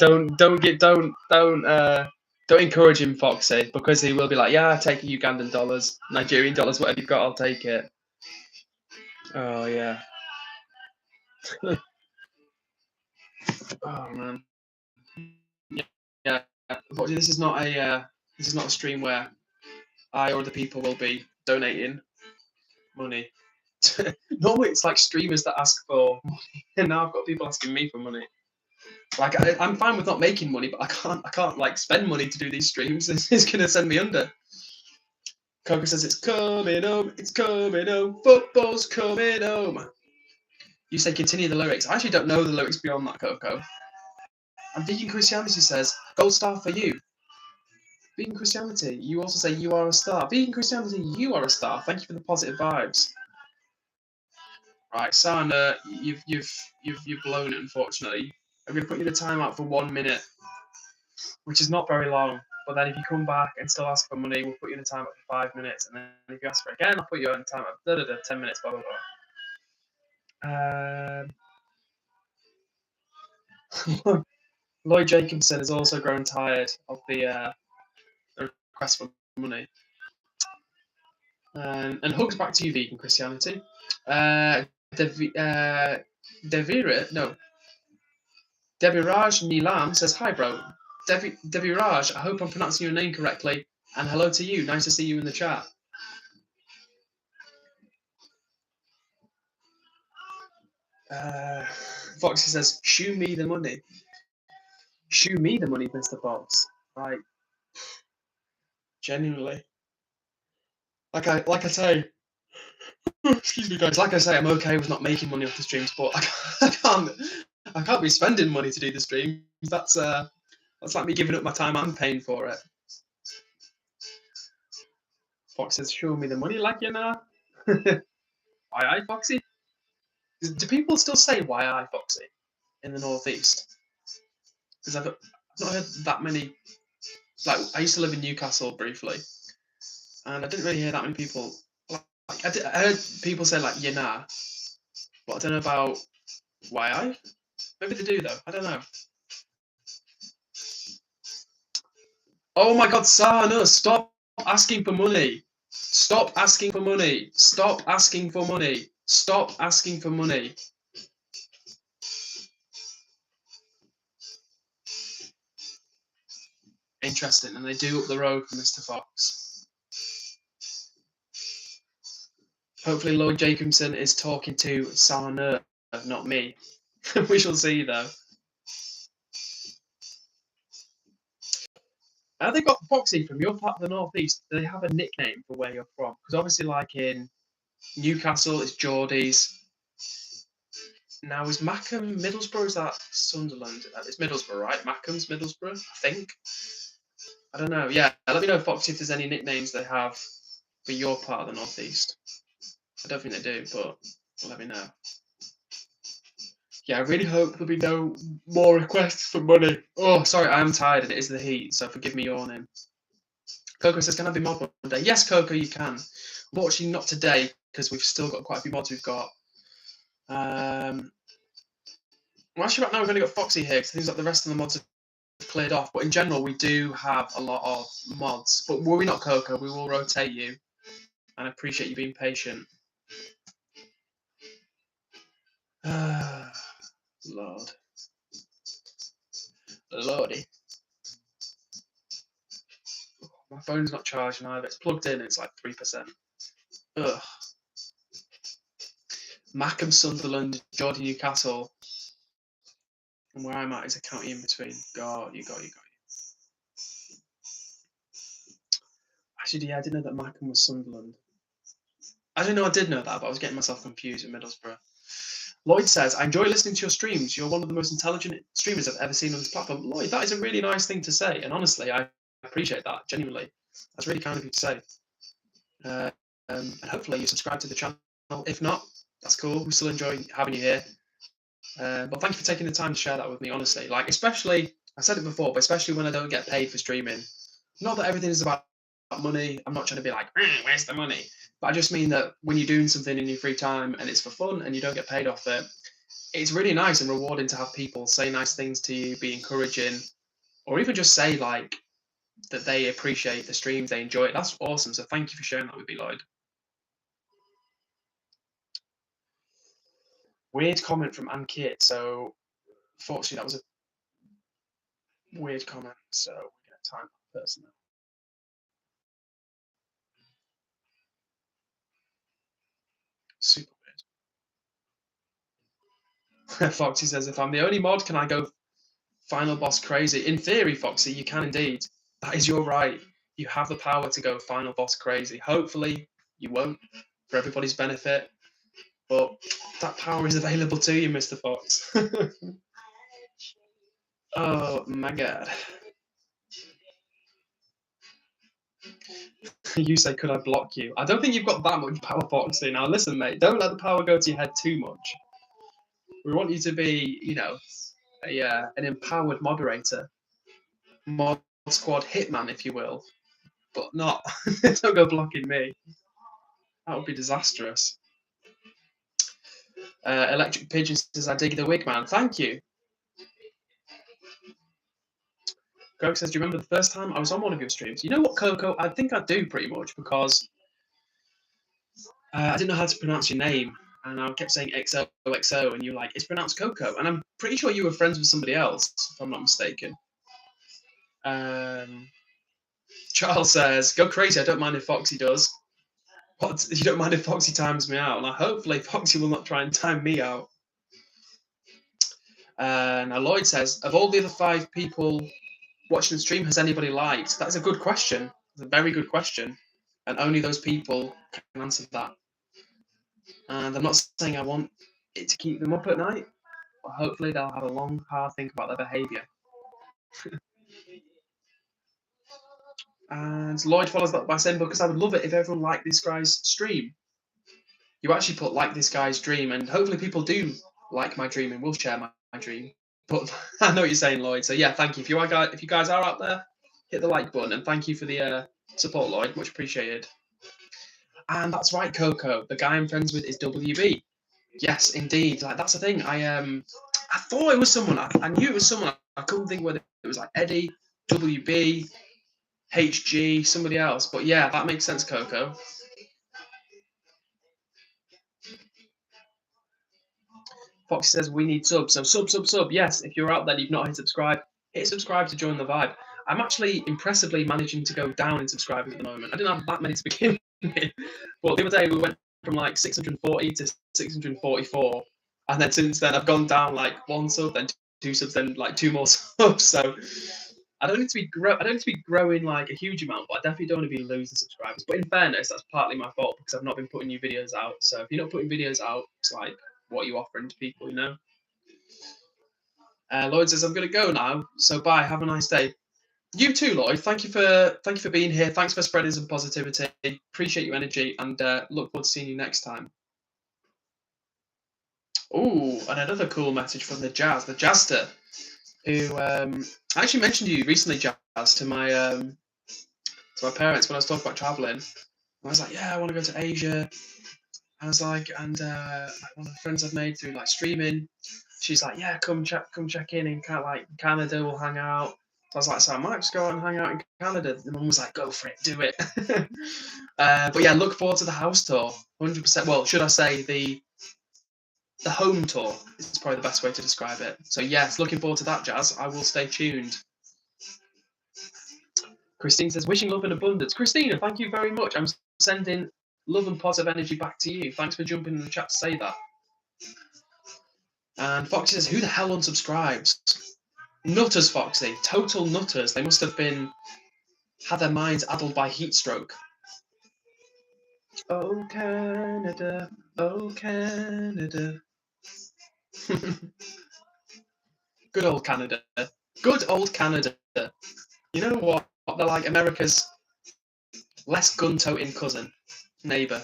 encourage him, Foxy, because he will be like, yeah, take Ugandan dollars, Nigerian dollars, whatever you've got, I'll take it. Oh yeah. Oh man. Yeah. Unfortunately, this is not a stream where I or other people will be donating money. Normally, it's like streamers that ask for money, and now I've got people asking me for money. Like I'm fine with not making money, but I can't like spend money to do these streams. It's gonna send me under. Coco says it's coming home, football's coming home. You say continue the lyrics. I actually don't know the lyrics beyond that, Coco. And Vegan Christianity says gold star for you. Vegan Christianity, you also say you are a star. Vegan Christianity, you are a star. Thank you for the positive vibes. Right, Sana, you've blown it, unfortunately. I'm going to put you the timeout for 1 minute, which is not very long. But then if you come back and still ask for money, we'll put you in the timeout for 5 minutes. And then if you ask for it again, I'll put you in the timeout. 10 minutes, blah, blah, blah. Lloyd Jacobson has also grown tired of the request for money. And hugs back to you, Vegan Christianity. Deviraj Nilam says, hi, bro. Deviraj, I hope I'm pronouncing your name correctly. And hello to you. Nice to see you in the chat. Foxy says, shoo me the money. Shoo me the money, Mr. Fox. Like, genuinely. Like I say, excuse me, guys. Like I say, I'm okay with not making money off the streams, but I can't be spending money to do the streams. That's like me giving up my time and paying for it. Fox says, show me the money like you know. Aye, Foxy. Do people still say "why I Foxy" in the northeast? Because I've not heard that many. Like, I used to live in Newcastle briefly, and I didn't really hear that many people. Like, I heard people say like "you nah," but I don't know about "why I." Maybe they do though. I don't know. Oh my God, Sana! Stop asking for money. Stop asking for money. Stop asking for money. Stop asking for money. Interesting, and they do up the road for Mr. Fox. Hopefully Lloyd Jacobson is talking to Sana, not me. We shall see, though. They got Foxy from your part of the northeast. Do they have a nickname for where you're from? Because obviously, like in Newcastle, it's Geordies. Now, is Mackham Middlesbrough? Is that Sunderland? It's Middlesbrough, right? Mackham's Middlesbrough, I think. I don't know. Yeah, let me know, Foxy, if there's any nicknames they have for your part of the northeast. I don't think they do, but let me know. Yeah, I really hope there'll be no more requests for money. Oh, sorry, I am tired and it is the heat, so forgive me yawning. Coco says, can I be mod one day? Yes, Coco, you can. Unfortunately, not today, because we've still got quite a few mods we've got. Well, actually, right now we've only got Foxy here, because it seems like the rest of the mods have cleared off. But in general, we do have a lot of mods. But worry not, Coco, we will rotate you. And I appreciate you being patient. Lord. Lordy. My phone's not charging either. It's plugged in, it's like 3%. Ugh. Mackham, Sunderland, Jordan, Newcastle. And where I'm at is a county in between. God, you got you. Actually, yeah, I didn't know that Mackham was Sunderland. I didn't know I did know that, but I was getting myself confused with Middlesbrough. Lloyd says, I enjoy listening to your streams. You're one of the most intelligent streamers I've ever seen on this platform. Lloyd, that is a really nice thing to say. And honestly, I appreciate that, genuinely. That's really kind of you to say. And hopefully you subscribe to the channel. If not, that's cool. We still enjoy having you here. But thank you for taking the time to share that with me, honestly. Like, especially, I said it before, but especially when I don't get paid for streaming. Not that everything is about money. I'm not trying to be like, where's the money? But I just mean that when you're doing something in your free time and it's for fun and you don't get paid off it, it's really nice and rewarding to have people say nice things to you, be encouraging, or even just say like that they appreciate the streams, they enjoy it. That's awesome. So thank you for sharing that with me, Lloyd. Weird comment from Ann Kit. So fortunately, that was a weird comment. So we're going to time that person now. Super weird. Foxy says, if I'm the only mod, can I go final boss crazy? In theory, Foxy, you can indeed. That is your right. You have the power to go final boss crazy. Hopefully, you won't, for everybody's benefit. But that power is available to you, Mr. Fox. Oh my God. You say, could I block you? I don't think you've got that much power, Foxy. Now listen, mate, don't let the power go to your head too much. We want you to be, you know, an empowered moderator. Mod squad hitman, if you will. But not, don't go blocking me. That would be disastrous. Electric Pigeon says, I dig the wig, man. Thank you. Coco says, do you remember the first time I was on one of your streams? You know what, Coco? I think I do pretty much because I didn't know how to pronounce your name. And I kept saying XOXO, and you were like, it's pronounced Coco. And I'm pretty sure you were friends with somebody else, if I'm not mistaken. Charles says, go crazy. I don't mind if Foxy does. What? You don't mind if Foxy times me out? Now, hopefully, Foxy will not try and time me out. Now, Lloyd says, of all the other 5 people watching the stream, has anybody liked? That's a good question. It's a very good question. And only those people can answer that. And I'm not saying I want it to keep them up at night, but hopefully they'll have a long, hard think about their behaviour. And Lloyd follows that by saying, because I would love it if everyone liked this guy's stream. You actually put like this guy's dream, and hopefully people do like my dream and will share my dream. But I know what you're saying, Lloyd. So yeah, thank you. If you guys are out there, hit the like button, and thank you for the support, Lloyd. Much appreciated. And that's right, Coco. The guy I'm friends with is WB. Yes, indeed. Like that's the thing. I thought it was someone. I knew it was someone. I couldn't think whether it was like Eddie, WB, HG, somebody else. But yeah, that makes sense, Coco. Foxy says we need subs. So sub. Yes, if you're out there and you've not hit subscribe to join the vibe. I'm actually impressively managing to go down in subscribers at the moment. I didn't have that many to begin with. But the other day we went from like 640 to 644. And then since then I've gone down like one sub, then two subs, then like two more subs. So I don't need to be growing like a huge amount, but I definitely don't want to be losing subscribers. But in fairness, that's partly my fault because I've not been putting new videos out. So if you're not putting videos out, it's like what are you offering to people, you know? Lloyd says I'm gonna go now, so bye. Have a nice day. You too, Lloyd. Thank you for being here. Thanks for spreading some positivity. Appreciate your energy, and look forward to seeing you next time. Oh, and another cool message from the Jazzster, who I actually mentioned you recently, Jazz, to my parents when I was talking about traveling. I was like, yeah, I want to go to Asia. I was like, and one of the friends I've made through like streaming, she's like, yeah, come check in like Canada, we'll hang out. So I was like, so I might just go out and hang out in Canada. The mum was like, go for it, do it. But yeah, look forward to the house tour, 100%. Well, should I say the home tour is probably the best way to describe it. So yes, looking forward to that, Jazz. I will stay tuned. Christine says, wishing love and abundance. Christina, thank you very much. I'm sending love and positive energy back to you. Thanks for jumping in the chat to say that. And Foxy says, who the hell unsubscribes? Nutters, Foxy. Total nutters. They must have had their minds addled by heat stroke. Oh, Canada. Oh, Canada. Good old Canada. Good old Canada. You know what? They're like America's less gun-toting cousin, neighbour,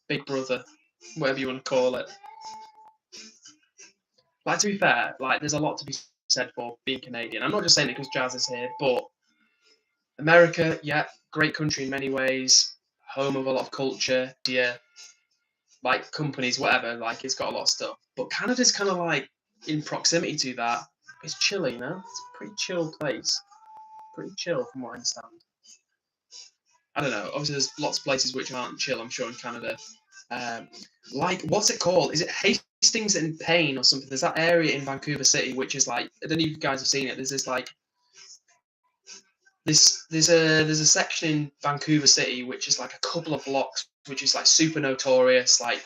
big brother, whatever you want to call it. Like, to be fair, like, there's a lot to be said for being Canadian. I'm not just saying it because Jazz is here, but America, yeah, great country in many ways, home of a lot of culture, dear, like, companies, whatever, like, it's got a lot of stuff. But Canada's kind of, like, in proximity to that. It's chill, you know? It's a pretty chill place. Pretty chill, from what I understand. I don't know. Obviously, there's lots of places which aren't chill, I'm sure, in Canada. Like, what's it called? Is it Hastings and Payne or something? There's that area in Vancouver City which is like, I don't know if you guys have seen it. There's this like there's a section in Vancouver City which is like a couple of blocks which is like super notorious, like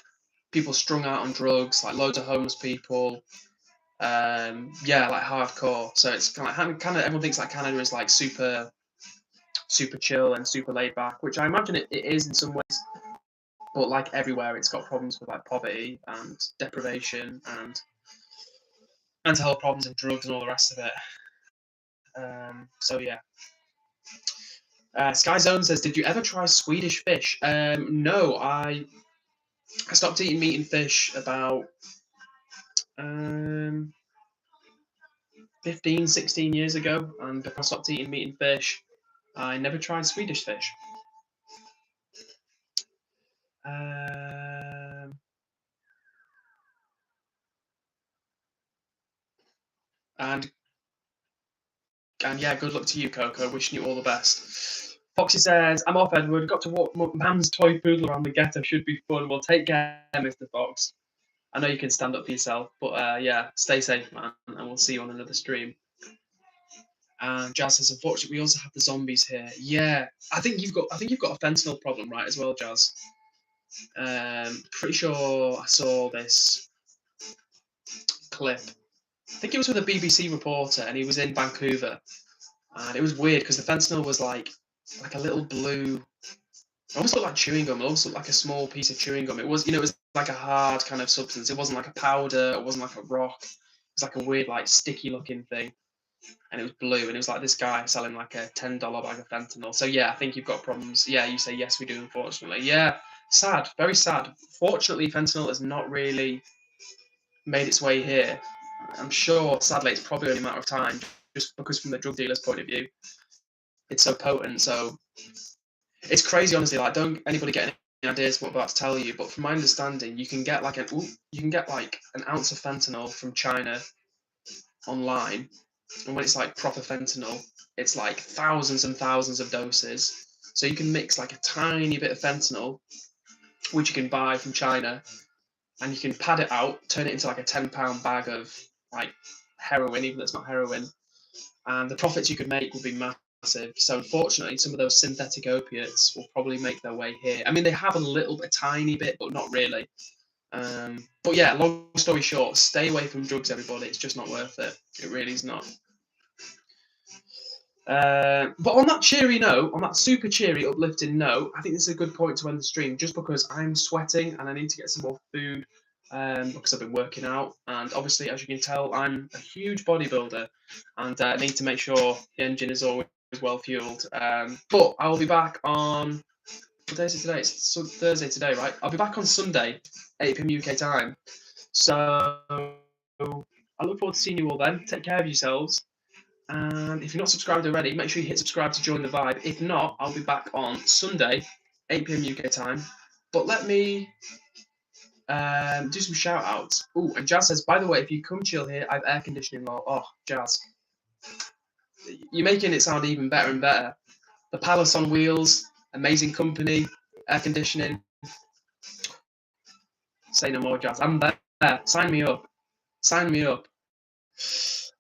people strung out on drugs, like loads of homeless people. Yeah, like hardcore. So it's kind of everyone thinks like Canada is like super chill and super laid back, which I imagine it is in some ways. But like everywhere, it's got problems with like poverty and deprivation and mental health problems and drugs and all the rest of it. So yeah. Sky Zone says, "Did you ever try Swedish fish?" No, I stopped eating meat and fish about 15, 16 years ago, and because I stopped eating meat and fish, I never tried Swedish fish. And yeah, good luck to you, Coco. Wishing you all the best. Foxy says, I'm off, Edward. Got to walk Man's toy poodle around the ghetto. Should be fun. Well, take care, Mr. Fox. I know you can stand up for yourself, but yeah, stay safe, man, and we'll see you on another stream. And Jazz says, unfortunately, we also have the zombies here. Yeah, I think you've got a fentanyl problem, right, as well, Jazz. Pretty sure I saw this clip. I think it was with a BBC reporter, and he was in Vancouver, and it was weird because the fentanyl was like a little blue. It almost looked like chewing gum. It almost looked like a small piece of chewing gum. It was, it was like a hard kind of substance. It wasn't like a powder. It wasn't like a rock. It was like a weird, like sticky looking thing, and it was blue. And it was like this guy selling like a $10 bag of fentanyl. So yeah, I think you've got problems. Yeah, you say yes, we do. Unfortunately, yeah. Sad, very sad. Fortunately, fentanyl has not really made its way here. I'm sure, sadly, it's probably only a matter of time, just because from the drug dealer's point of view, it's so potent. So it's crazy, honestly. Like, don't anybody get any ideas what I'm about to tell you, but from my understanding, you can get like an ounce of fentanyl from China online, and when it's like proper fentanyl, it's like thousands and thousands of doses. So you can mix like a tiny bit of fentanyl, which you can buy from China, and you can pad it out, turn it into like a £10 bag of like heroin, even though it's not heroin, and the profits you could make would be massive. So unfortunately, some of those synthetic opiates will probably make their way here. I mean, they have a tiny bit, but not really. But yeah, long story short, stay away from drugs, everybody. It's just not worth it. It really is not. But on that cheery note, on that super cheery, uplifting note, I think this is a good point to end the stream, just because I'm sweating and I need to get some more food because I've been working out. And obviously, as you can tell, I'm a huge bodybuilder and I need to make sure the engine is always well fueled. But I will be back on, what day is it today? It's Thursday today, right? I'll be back on Sunday, 8 p.m. UK time. So I look forward to seeing you all then. Take care of yourselves. And if you're not subscribed already, make sure you hit subscribe to join the vibe. If not, I'll be back on Sunday, 8 p.m. UK time. But let me do some shout outs. Oh, and Jazz says, by the way, if you come chill here, I have air conditioning law. Oh, Jazz. You're making it sound even better and better. The Palace on wheels, amazing company, air conditioning. Say no more, Jazz. I'm there. Sign me up. Sign me up.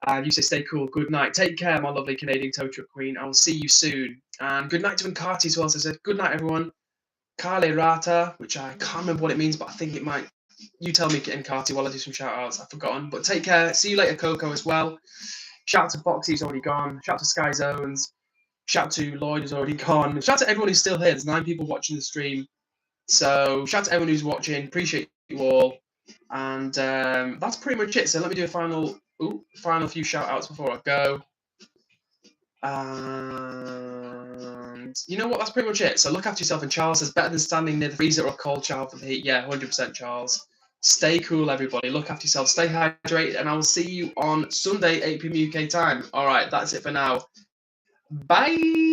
And you say stay cool. Good night. Take care, my lovely Canadian tow truck queen. I will see you soon. And good night to Nkati as well. So I said good night, everyone. Kale Rata, which I can't remember what it means, but I think it might. You tell me, Nkati, while I do some shout outs. I've forgotten. But take care. See you later, Coco, as well. Shout out to Foxy, who's already gone. Shout out to Sky Zones. Shout out to Lloyd, who's already gone. Shout out to everyone who's still here. There's 9 people watching the stream. So shout out to everyone who's watching. Appreciate you all. And that's pretty much it. So let me do a final few shout outs before I go. And you know what? That's pretty much it. So look after yourself. And Charles says, better than standing near the freezer or a cold shower for the heat. Yeah, 100%, Charles. Stay cool, everybody. Look after yourself. Stay hydrated. And I will see you on Sunday, 8 p.m. UK time. All right, that's it for now. Bye.